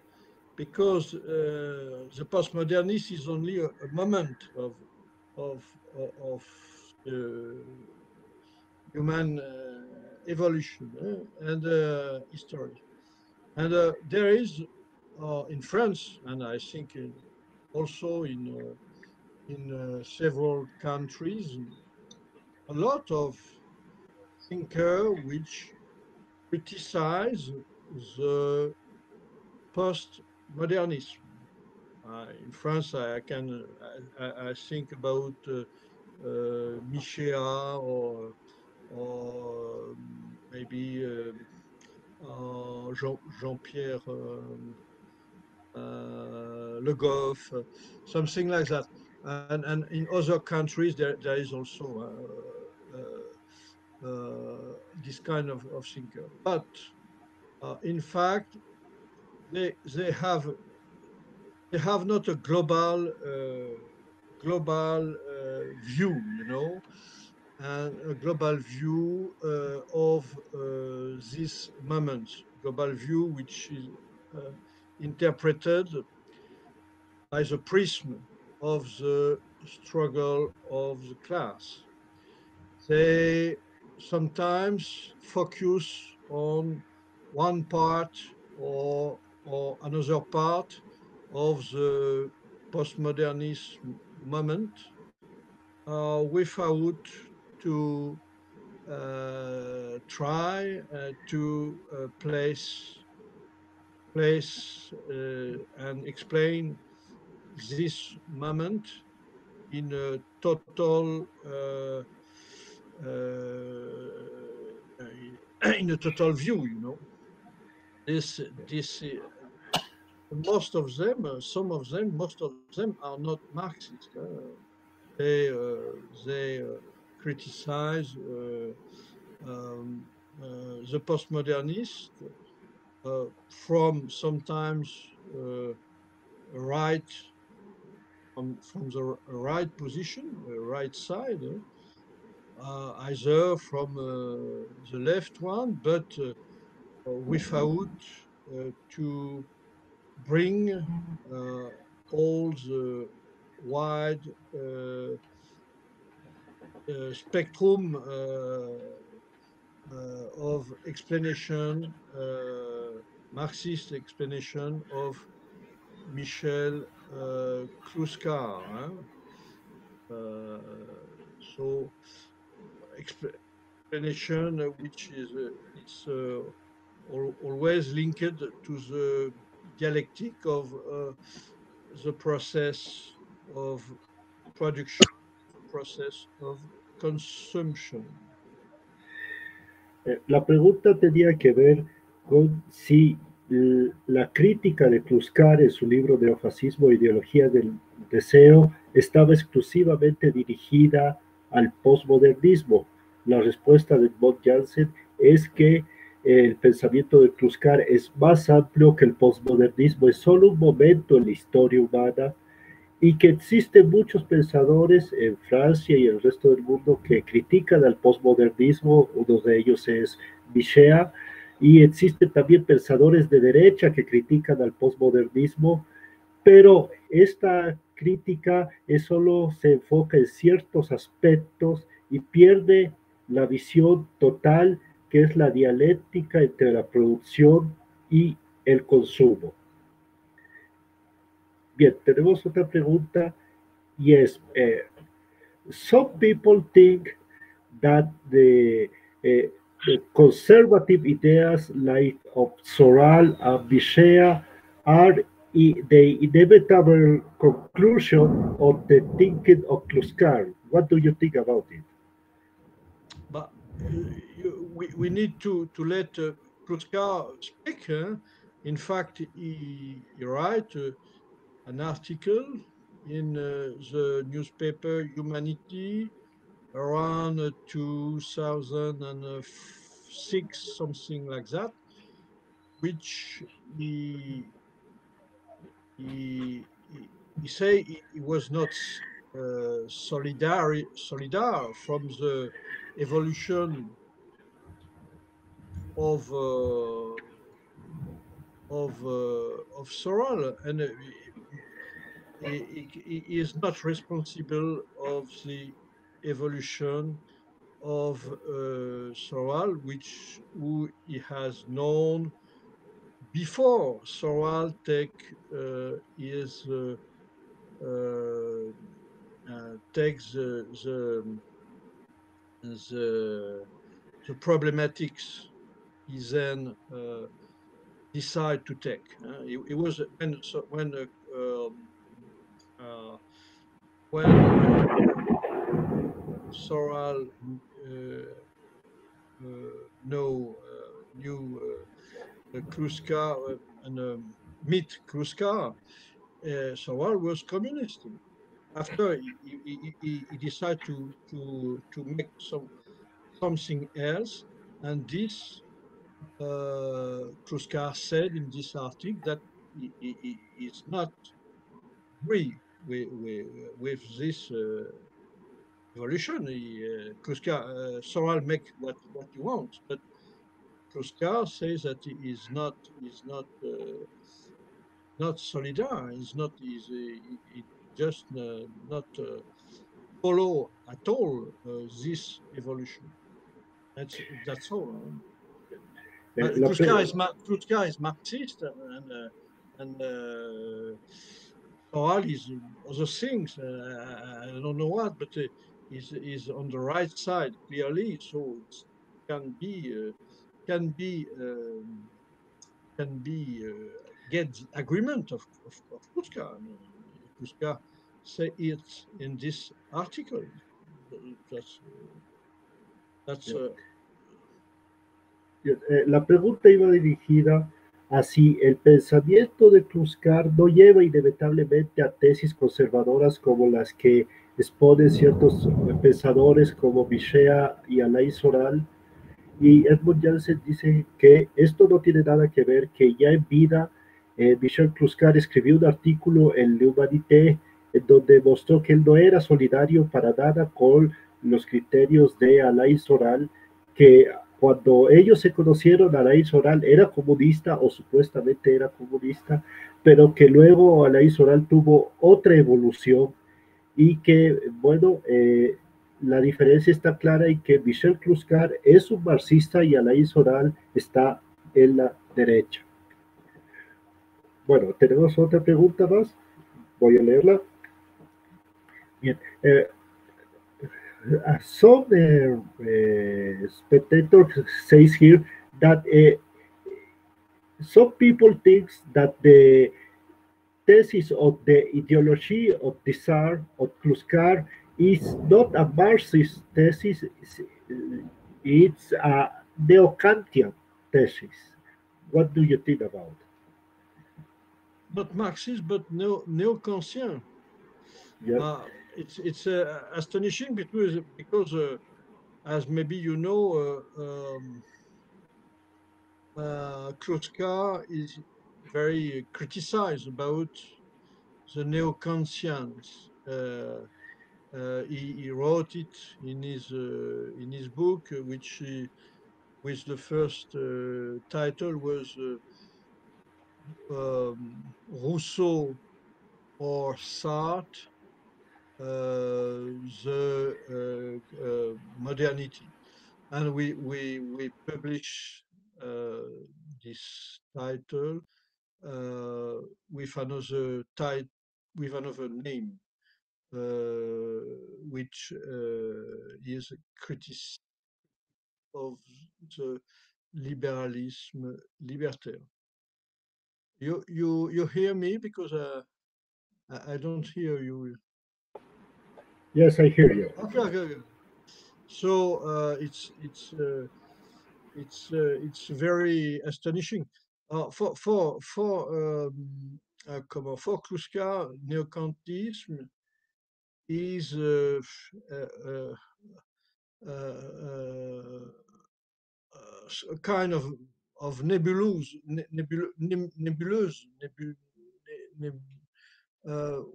because the postmodernist is only a moment of human evolution and history. And there is in France, and I think also in several countries, a lot of thinkers which criticize the postmodernism. In France, I can I think about Michel or maybe Jean-Pierre Le Goff, something like that. And in other countries, there is also this kind of thinker. But in fact, they have not a global view, you know, and a global view of this moment, global view which is uh, interpreted by the prism of the struggle of the class. They sometimes focus on one part or another part of the postmodernist moment without to try to place and explain this moment in a total in a total view, you know. This most of them, some of them, most of them are not Marxist. They criticize um, the postmodernists from sometimes right from the right position, right side, either from the left one, but without to bring all the wide spectrum of explanation, Marxist explanation of Michel Clouscard. Hein? So explanation which is it's always linked to the dialectic of the process of production, the process of consumption. La pregunta tenía que ver con si la crítica de Clouscard en su libro Neofascismo e ideología del deseo estaba exclusivamente dirigida al posmodernismo. La respuesta de Bob Jansen es que el pensamiento de Clouscard es más amplio que el posmodernismo, es solo un momento en la historia humana y que existen muchos pensadores en Francia y en el resto del mundo que critican al posmodernismo, uno de ellos es Michel, y existen también pensadores de derecha que critican al posmodernismo, pero esta crítica es solo se enfoca en ciertos aspectos y pierde la visión total que es la dialéctica entre la producción y el consumo. Bien, tenemos otra pregunta. Yes, some people think that the conservative ideas like of Soral and Bichet are the inevitable conclusion of the thinking of Clouscard. What do you think about it? But we need to let Clouscard speak. Huh? In fact, he write an article in the newspaper Humanity around 2006, something like that, which he he say he was not solidar from the evolution of Sorel, and he is not responsible of the evolution of Sorel, which who he has known before Sorel take his takes the the problematics he then decide to take. It was when um, uh, when Soral knew Clouscard and meet Clouscard, Soral was communist. After he decided to make something else, and this Clouscard said in this article that he is not agree with this evolution. Clouscard, Soral make what he wants, but Clouscard says that he is not solidar. He's not. He just not follow at all this evolution. That's all. La pre- Clouscard is Marxist, and Soral is other things. I don't know what, but is on the right side clearly. So it can be can be um, can be get the agreement of Clouscard. Clouscard say it in this article. That's that's la pregunta iba dirigida a si el pensamiento de Clouscard no lleva inevitablemente a tesis conservadoras como las que exponen ciertos pensadores como Michel y Alain Soral. Y Edmund Janssen dice que esto no tiene nada que ver, que ya en vida Michel Clouscard escribió un artículo en l'Humanité en donde mostró que él no era solidario para nada con los criterios de Alain Soral, que cuando ellos se conocieron, Alain Soral era comunista o supuestamente era comunista, pero que luego Alain Soral tuvo otra evolución y que, bueno, la diferencia está clara en que Michel Clouscard es un marxista y Alain Soral está en la derecha. Bueno, tenemos otra pregunta más. Voy a leerla. Bien. Some spectators says here that some people think that the thesis of the ideology of désir of Clouscard is not a Marxist thesis, it's a neo-Kantian thesis. What do you think about it? not Marxist, but neo-Kantien. Yeah. It's astonishing because as maybe you know, Clouscard is very criticized about the neo-Kantians. He wrote it in his book, which the first title was Rousseau or Sartre, the modernity, and we publish this title with another with another name, which is a critique of the liberalism libertaire. You hear me because I don't hear you. Yes, I hear you. Okay. So it's very astonishing. For Clouscard, neo-Kantism is uh, a kind of nebulous,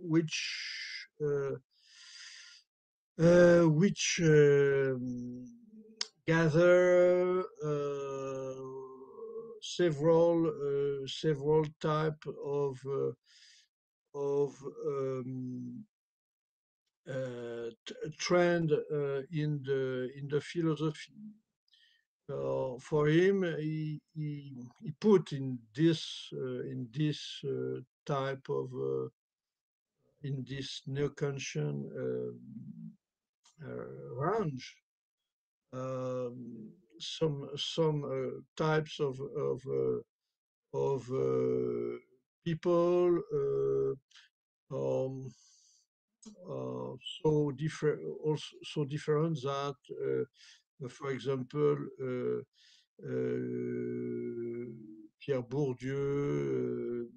which gather several type of trend in the philosophy. For him, he put in this type of in this neo-Kantian range some types of people um, so different, also so different that, for example, Pierre Bourdieu,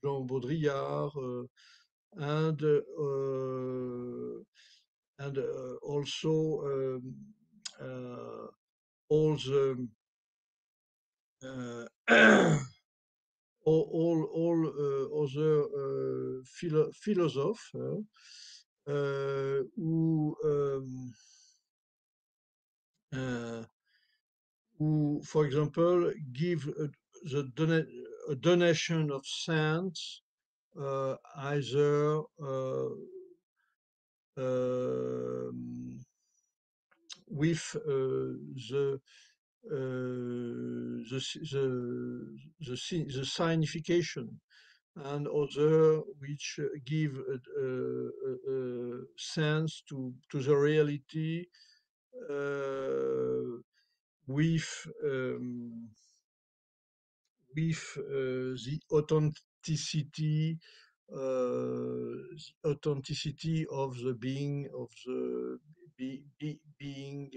Jean Baudrillard, and also all the all other philosophers uh, who, for example, give a donation of sense either with the signification, and other which give sense to the reality with the authenticity of the being of the being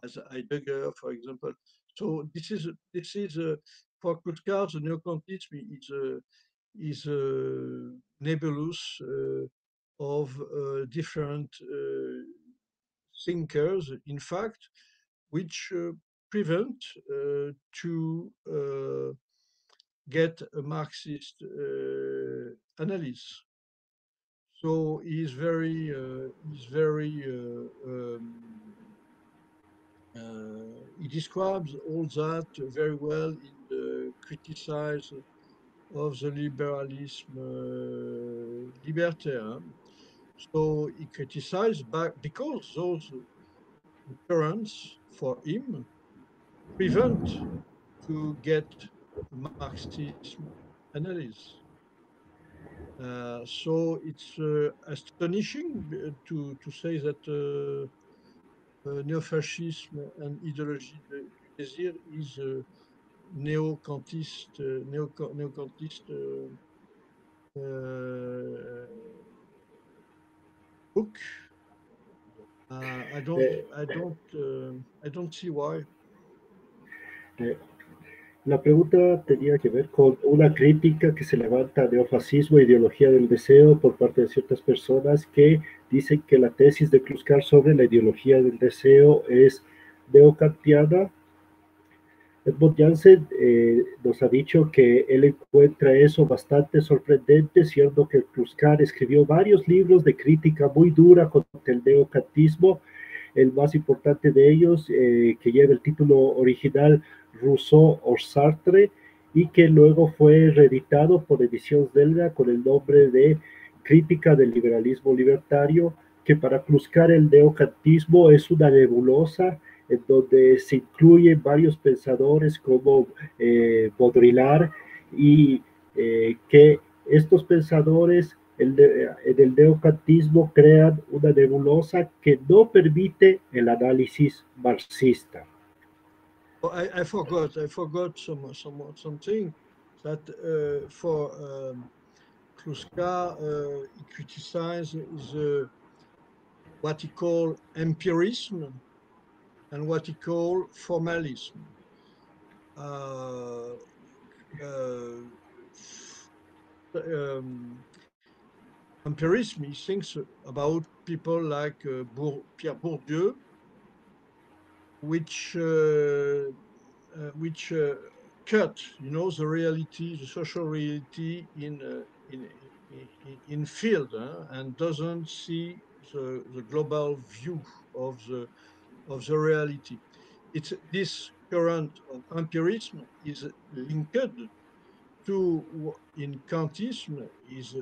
as Heidegger, for example. So this is for Clouscard, the neo-Kantism is a nebulous of different thinkers, in fact, which prevent to get a Marxist analysis. So he's very he describes all that very well in the criticize of the liberalism libertaire. So he criticized back because those currents for him prevent to get Marxism analysis. So it's astonishing to say that neo-fascism and ideologie du désir is a neo-Kantist book. Eh, I don't see why. eh, La pregunta tenía que ver con una crítica que se levanta a neofascismo e ideología del deseo por parte de ciertas personas que dicen que la tesis de Clouscard sobre la ideología del deseo es neokantiana. Edmund Janssen nos ha dicho que él encuentra eso bastante sorprendente, siendo que Clouscard escribió varios libros de crítica muy dura contra el neocantismo. El más importante de ellos, que lleva el título original Rousseau o Sartre, y que luego fue reeditado por Ediciones Belga con el nombre de Crítica del liberalismo libertario, que para Clouscard el neocantismo es una nebulosa en donde se incluyen varios pensadores como Baudrillard, y que estos pensadores en el neocantismo crean una nebulosa que no permite el análisis marxista. Oh, I forgot something that for Clouscard he criticized the what he called empirism and what he called formalism. Uh, uh, Empirism, he thinks about people like Pierre Bourdieu, which cut, the reality, the social reality in field and doesn't see the global view of the reality. It's this current of empirism is linked to in Kantism is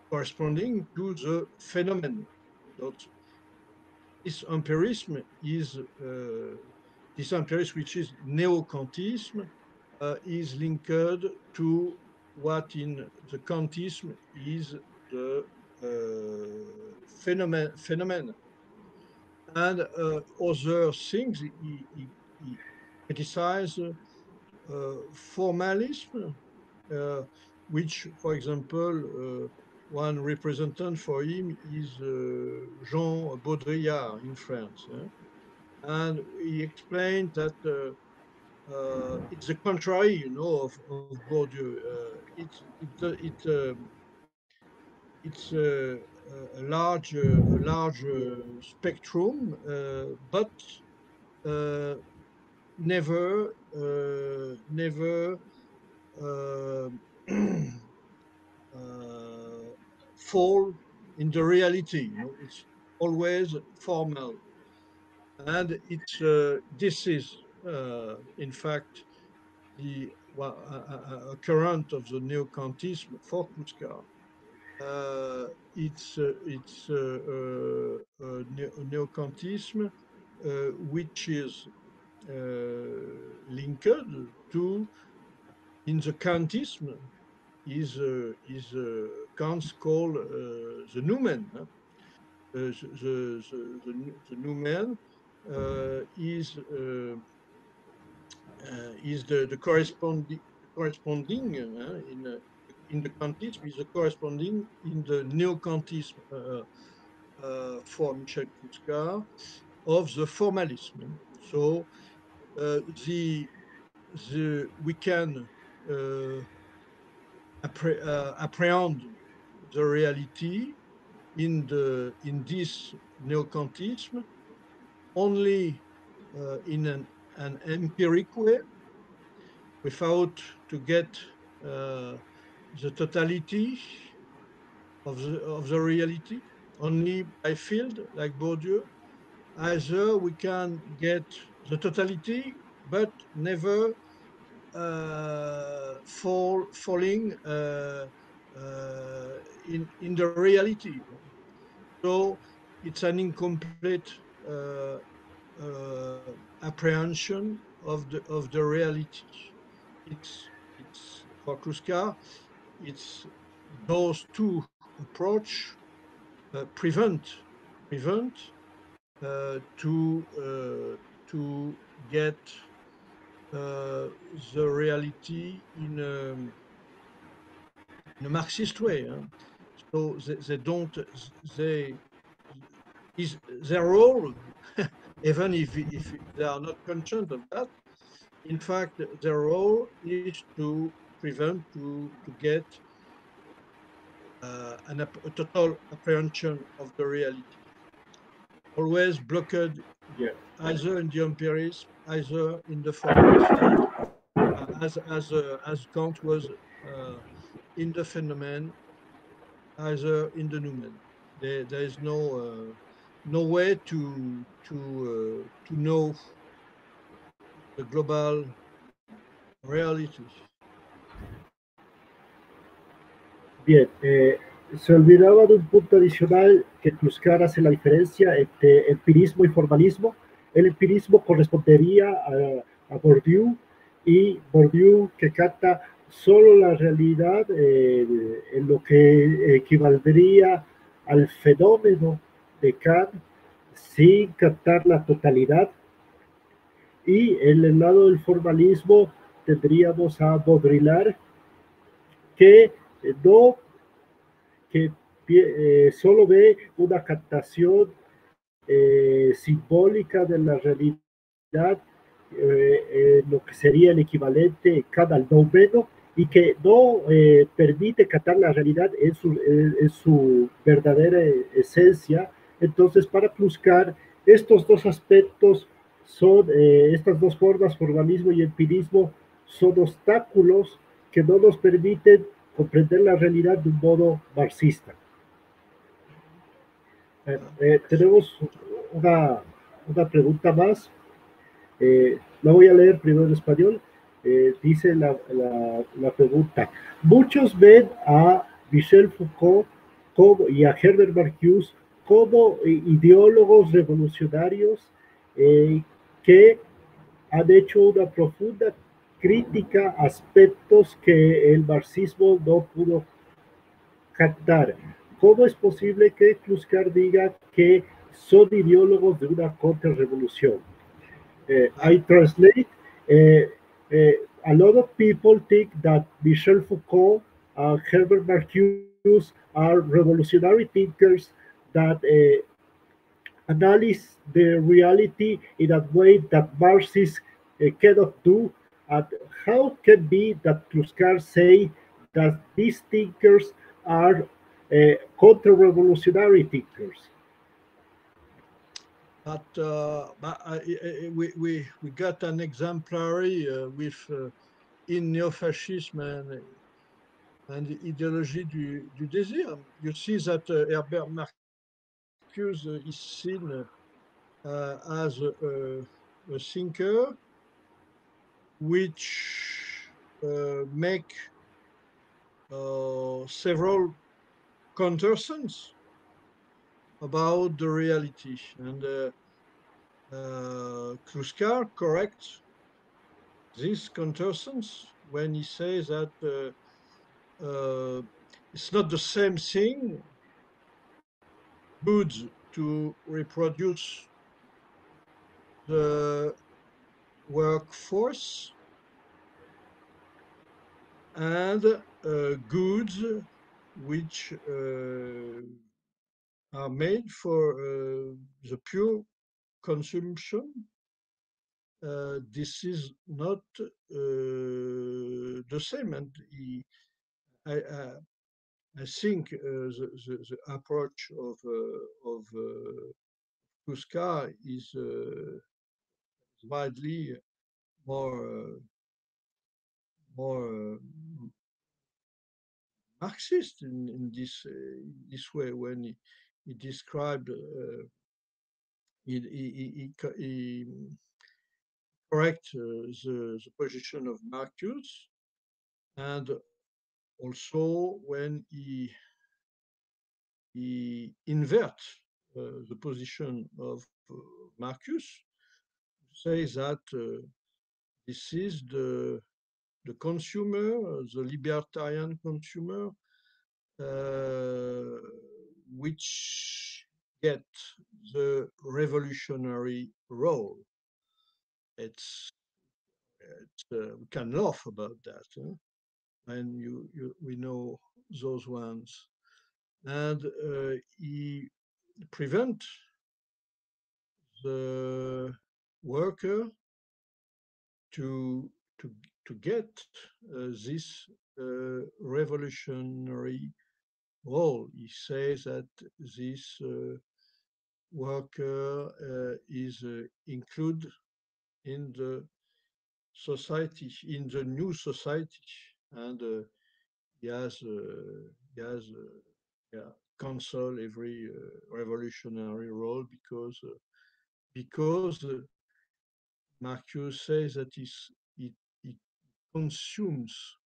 corresponding to the phenomenon. So this empirism is this empirism, which is neo-Kantism, is linked to what in the Kantism is the phenomenon. And other things, he criticizes formalism, which, for example, one representative for him is Jean Baudrillard in France. And he explained that it's the contrary, you know, of Bourdieu. It's a large spectrum, but never fall in the reality. You know, it's always formal, and it's this is in fact the current of the neo-Kantism for Clouscard. It's neo-Kantism which is linked to in the Kantism is Kant's called the noumen. The noumen is the corresponding in the Kantism is the corresponding in the neo-Kantism for Michel Clouscard of the formalism. So we can apprehend the reality in this neo-Kantism only in an empiric way, without to get the totality of the reality, only by field, like Bourdieu. Either we can get the totality, but never falling in the reality. So it's an incomplete apprehension of the reality. It's for Clouscard, it's those two approach prevent to get the reality in a Marxist way. So they don't, is their role, even if they are not conscious of that, in fact, their role is to prevent, to get a total apprehension of the reality. Always blocked, either in the empirism, either in the formalistic, as Kant was in the phenomenon, either in the noumen. There is no way to know the global reality. Bien, se olvidaba de un punto adicional que Clouscard hace la diferencia entre empirismo y formalismo. El empirismo correspondería a Bourdieu, y Bourdieu que capta solo la realidad en lo que equivaldría al fenómeno de Kant, sin captar la totalidad. Y en el lado del formalismo tendríamos a Baudrillard, que solo ve una captación simbólica de la realidad, lo que sería el equivalente cada noumeno, y que no permite captar la realidad en su verdadera esencia. Entonces, para Clouscard, estos dos aspectos son, estas dos formas, formalismo y empirismo, son obstáculos que no nos permiten comprender la realidad de un modo marxista. Tenemos una, una pregunta más. La voy a leer primero en español. Dice la pregunta. Muchos ven a Michel Foucault y a Herbert Marcuse como ideólogos revolucionarios que han hecho una profunda crítica a aspectos que el marxismo no pudo captar. ¿Cómo es posible que Clouscard diga que son ideólogos de una contrarrevolución? I translate. A lot of people think that Michel Foucault and Herbert Marcuse are revolutionary thinkers that analyze the reality in a way that Marxists cannot do. And how can be that Clouscard say that these thinkers are counter-revolutionary thinkers? We got an exemplary with in Neofascisme and the ideologie du désir. You see that Herbert Marcuse is seen as a thinker which make several countersense about the reality, and Clouscard corrects this countersense when he says that it's not the same thing good to reproduce the workforce and goods which are made for the pure consumption. This is not the same, and I think the approach of Clouscard is widely more Marxist in this way when he described he correct the position of Marcuse, and also when he invert the position of Marcuse, says that this is the consumer, the libertarian consumer, which get the revolutionary role. It's we can laugh about that, and we know those ones, and he prevent the worker to to get this revolutionary role. He says that this worker is included in the society, in the new society, and he has cancel every revolutionary role because Marcuse says that it consumes,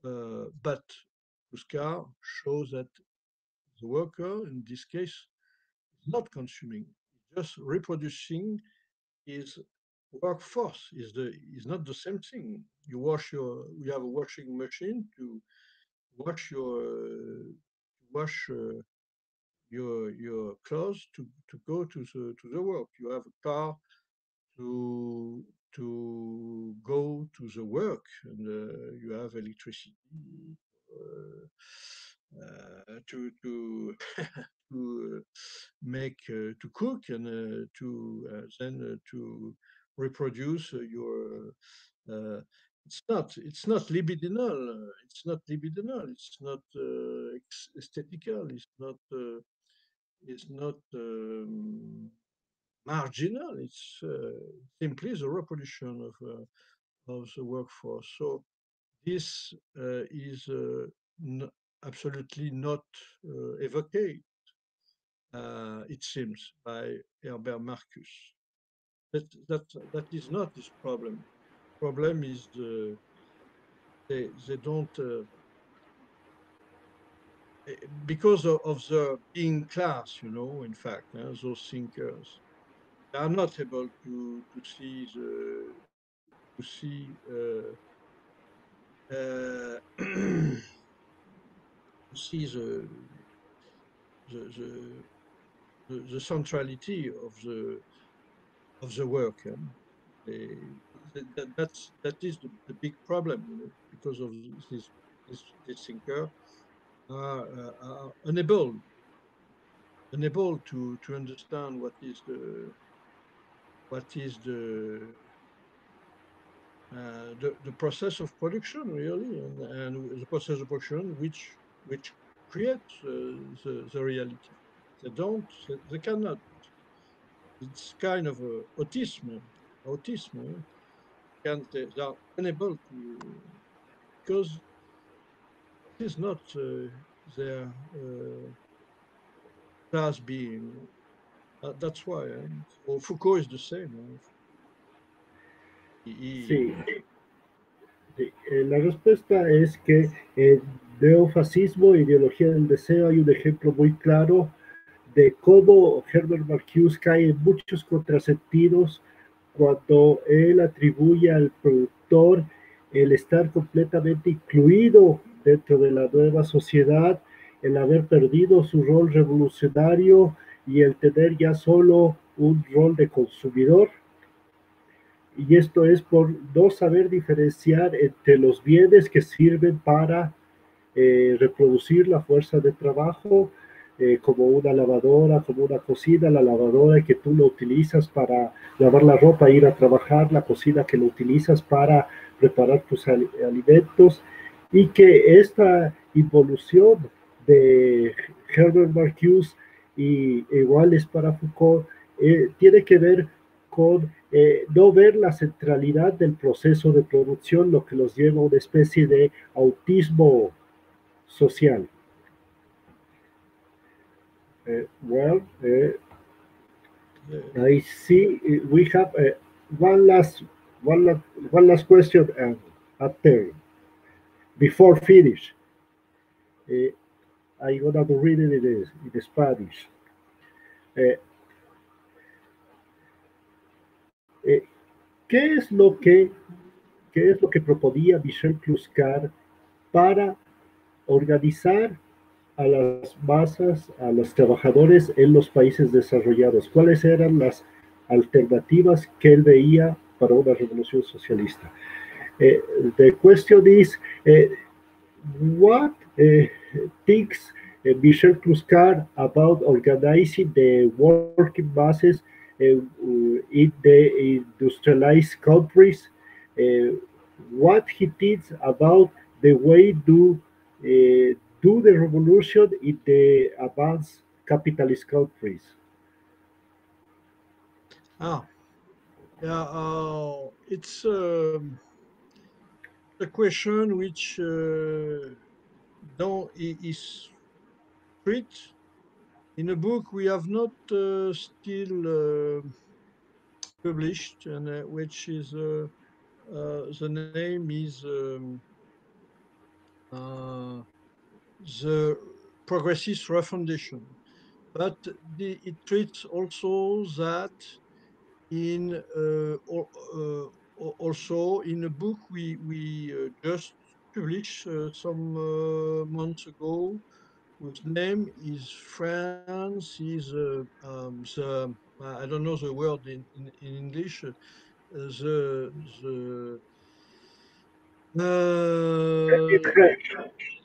but Clouscard shows that the worker in this case is not consuming, just reproducing his workforce. Is not the same thing. You have a washing machine to wash your clothes to go to the work. You have a car to go to the work, and you have electricity to to make to cook, and to then to reproduce your it's not libidinal, it's not aesthetical, it's not marginal, it's simply the reproduction of the workforce. So this is absolutely not evoked, it seems, by Herbert Marcus. That is not his problem. Problem is they don't because of the being class, you know. In fact, those thinkers, they are not able to see to see the, the centrality of the work. They, that is the big problem, you know, because of this thinker are unable to understand what is the process of production, really, and the process of production which creates the reality. They don't, they cannot. It's kind of autism. They are unable to, because it is not their class being. That's why. So Foucault is the same. Sí, He, sí. La respuesta es que en Neofascismo e Ideología del Deseo hay un ejemplo muy claro de cómo Herbert Marcuse cae en muchos contrasentidos cuando él atribuye al productor el estar completamente incluido dentro de la nueva sociedad, el haber perdido su rol revolucionario y el tener ya solo un rol de consumidor. Y esto es por no saber diferenciar entre los bienes que sirven para reproducir la fuerza de trabajo, como una lavadora, como una cocina, la lavadora que tú lo utilizas para lavar la ropa e ir a trabajar, la cocina que lo utilizas para preparar tus alimentos, y que esta involución de Herbert Marcuse y iguales para Foucault tiene que ver con no ver la centralidad del proceso de producción, lo que los lleva a una especie de autismo social. Well, I see we have one last one, one last question after before finish. I'm gonna read it in Spanish. Uh, uh, ¿Qué es lo que qué es lo que proponía Michel Clouscard para organizar a las masas, a los trabajadores en los países desarrollados? ¿Cuáles eran las alternativas que él veía para una revolución socialista? The question is, what thinks Michel Clouscard about organizing the working masses in the industrialized countries? What he thinks about the way to do the revolution in the advanced capitalist countries? It's a question which don't is treat in a book we have not still published, and which is the name is the Progressist Refoundation, but it treats also that in also in a book we just published some months ago, whose name is France is the I don't know the word in English, the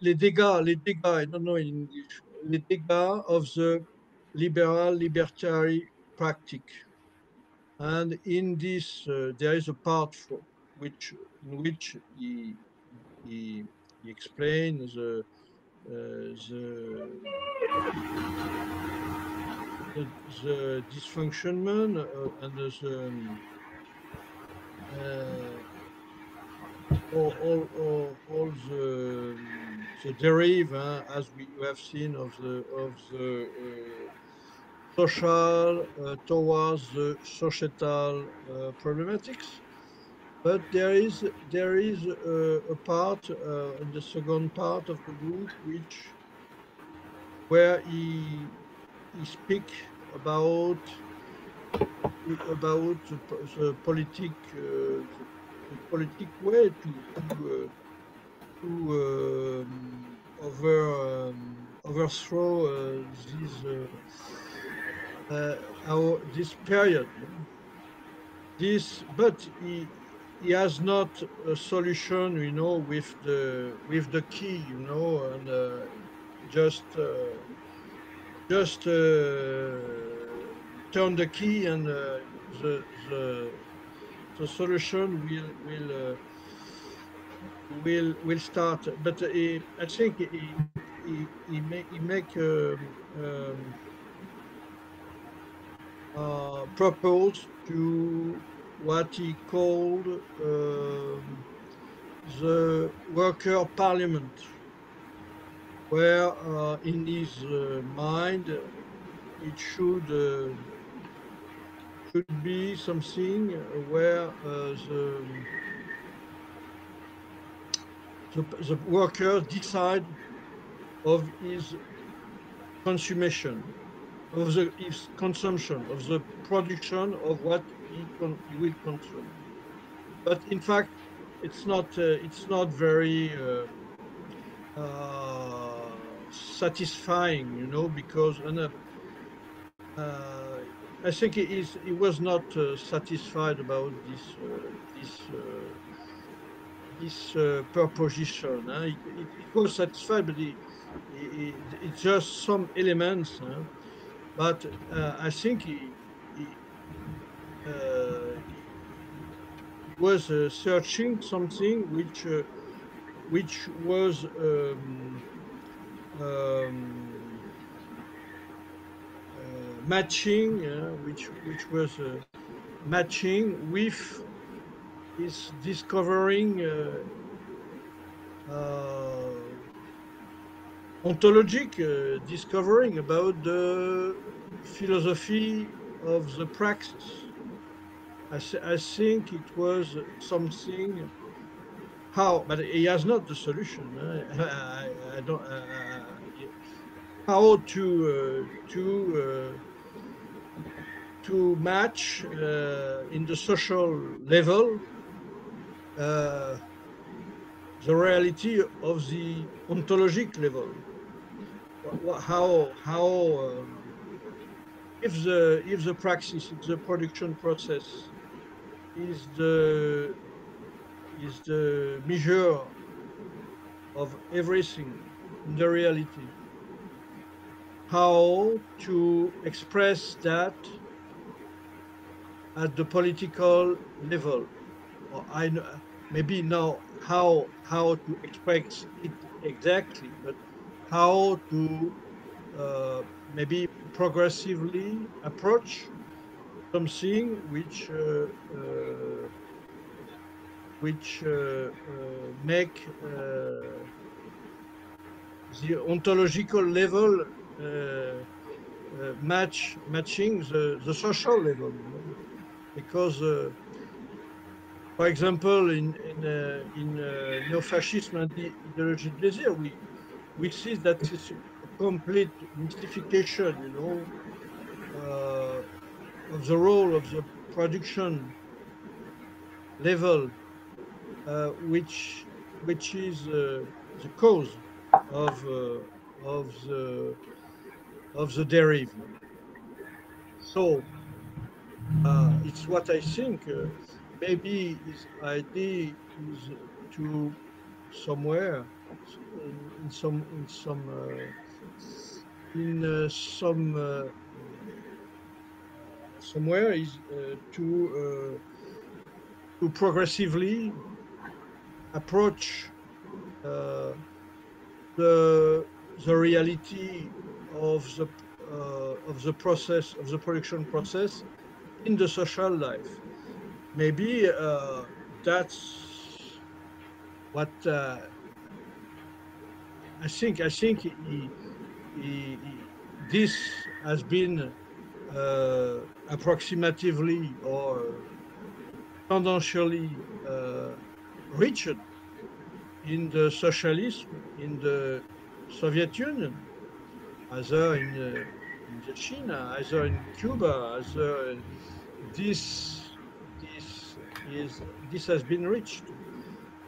les dégâts, I don't know in English, les dégâts of the liberal libertarian practice. And in this, there is a part which in which he explains the the dysfunctionment and the all the derive, as we have seen, of the social towards the societal problematics. But there is a part in the second part of the book which where he speak about the politic way to overthrow this period. But he has not a solution, with the key, and just turn the key, and the solution will start. But I think he make propose to what he called the worker parliament, where in his mind it should be something where the worker decide of his consumption, of his consumption, of the production of what he will consume. But in fact, it's not very satisfying, because I think he was not satisfied about this proposition. It was satisfied, but it's just some elements. But I think he was searching something which was matching, which was matching with his discovering ontologic discovering about the philosophy of the praxis. I think it was something. But he has not the solution. I don't. How to match in the social level the reality of the ontologic level. How if the praxis, if the production process is the measure of everything in the reality, how to express that at the political level, or maybe now how to express it exactly, but how to maybe progressively approach something which make the ontological level matching the social level, because for example in Neofascisme and the ideologie de désir, we see that it's a complete mystification, of the role of the production level, which is the cause of the derive. So it's what I think. Maybe his idea is to somewhere in some somewhere is to progressively approach the reality of the process, of the production process in the social life. Maybe that's what I think this has been approximatively or tendentially reached in the socialism in the Soviet Union, either in the China, either in Cuba, either this this has been reached.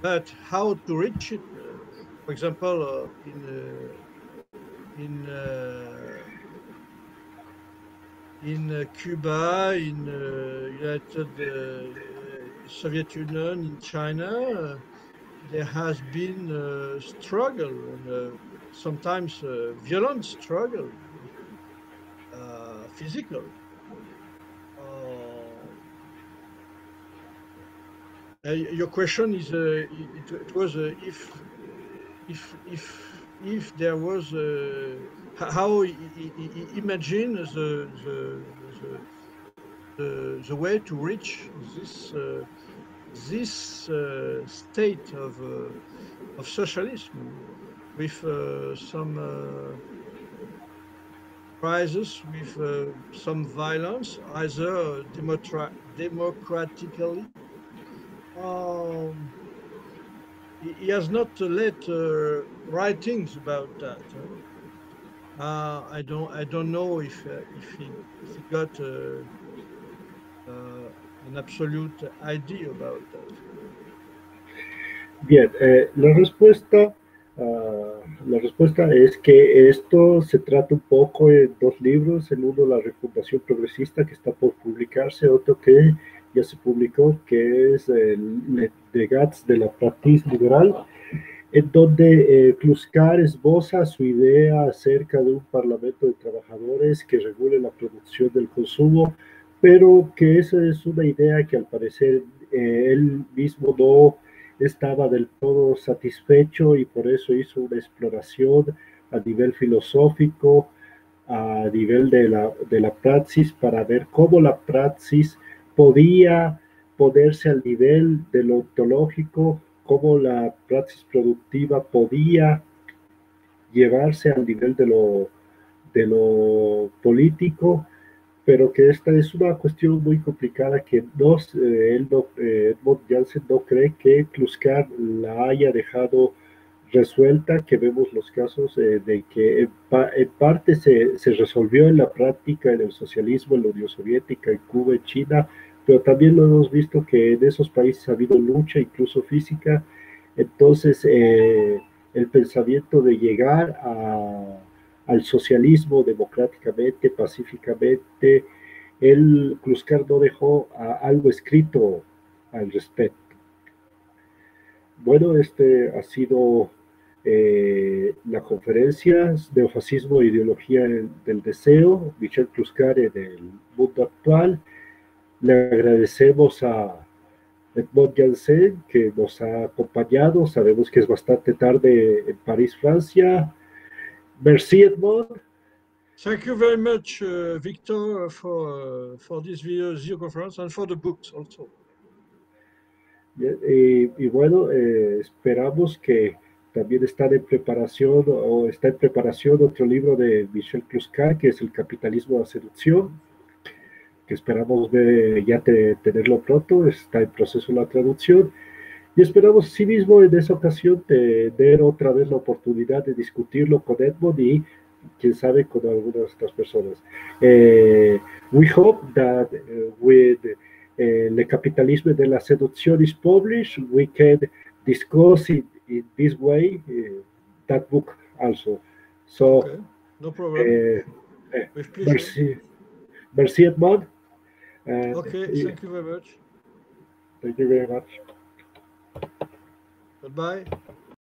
But how to reach it? For example, in Cuba, in United Soviet Union, in China, there has been a struggle and sometimes violent struggle, physical. Your question is, it was if there was how imagine the way to reach this state of socialism with some crisis, with some violence, either democratically. He has not let writings about that. I don't know if he got an absolute idea about that. Bien, la respuesta es que esto se trata un poco de dos libros, el uno la refundación progresista que está por publicarse, otro que ya se publicó que es el Legats de la Praxis Liberal, en donde Clouscard esboza su idea acerca de un parlamento de trabajadores que regule la producción del consumo, pero que esa es una idea que al parecer él mismo no estaba del todo satisfecho y por eso hizo una exploración a nivel filosófico, a nivel de la praxis, para ver cómo la praxis podía ponerse al nivel de lo ontológico, cómo la praxis productiva podía llevarse al nivel de lo político, pero que esta es una cuestión muy complicada que Edmond Janssen no cree que Clouscard la haya dejado resuelta, que vemos los casos de que en parte se resolvió en la práctica en el socialismo, en la Unión Soviética, en Cuba, en China, pero también lo hemos visto que en esos países ha habido lucha, incluso física. Entonces, el pensamiento de llegar al socialismo democráticamente, pacíficamente, el Clouscard no dejó algo escrito al respecto. Bueno, este ha sido la conferencia Neofascismo e ideología del deseo, Michel Clouscard en el mundo actual. Le agradecemos a Edmond Janssen que nos ha acompañado. Sabemos que es bastante tarde en París, Francia. Merci, Edmond. Thank you very much, Victor, for this video conference and for the books also. Y bueno, esperamos que también está en preparación otro libro de Michel Clouscard, que es El capitalismo de la seducción, que esperamos tenerlo pronto, está en proceso la traducción, y esperamos asimismo en esa ocasión tener otra vez la oportunidad de discutirlo con Edmond y quién sabe con algunas otras personas. We hope that with Le capitalisme de la seducción is published, we can discuss it in this way, that book also. So, okay. No problem. With pleasure. Merci, Edmond. Okay, thank you very much. Thank you very much. Goodbye.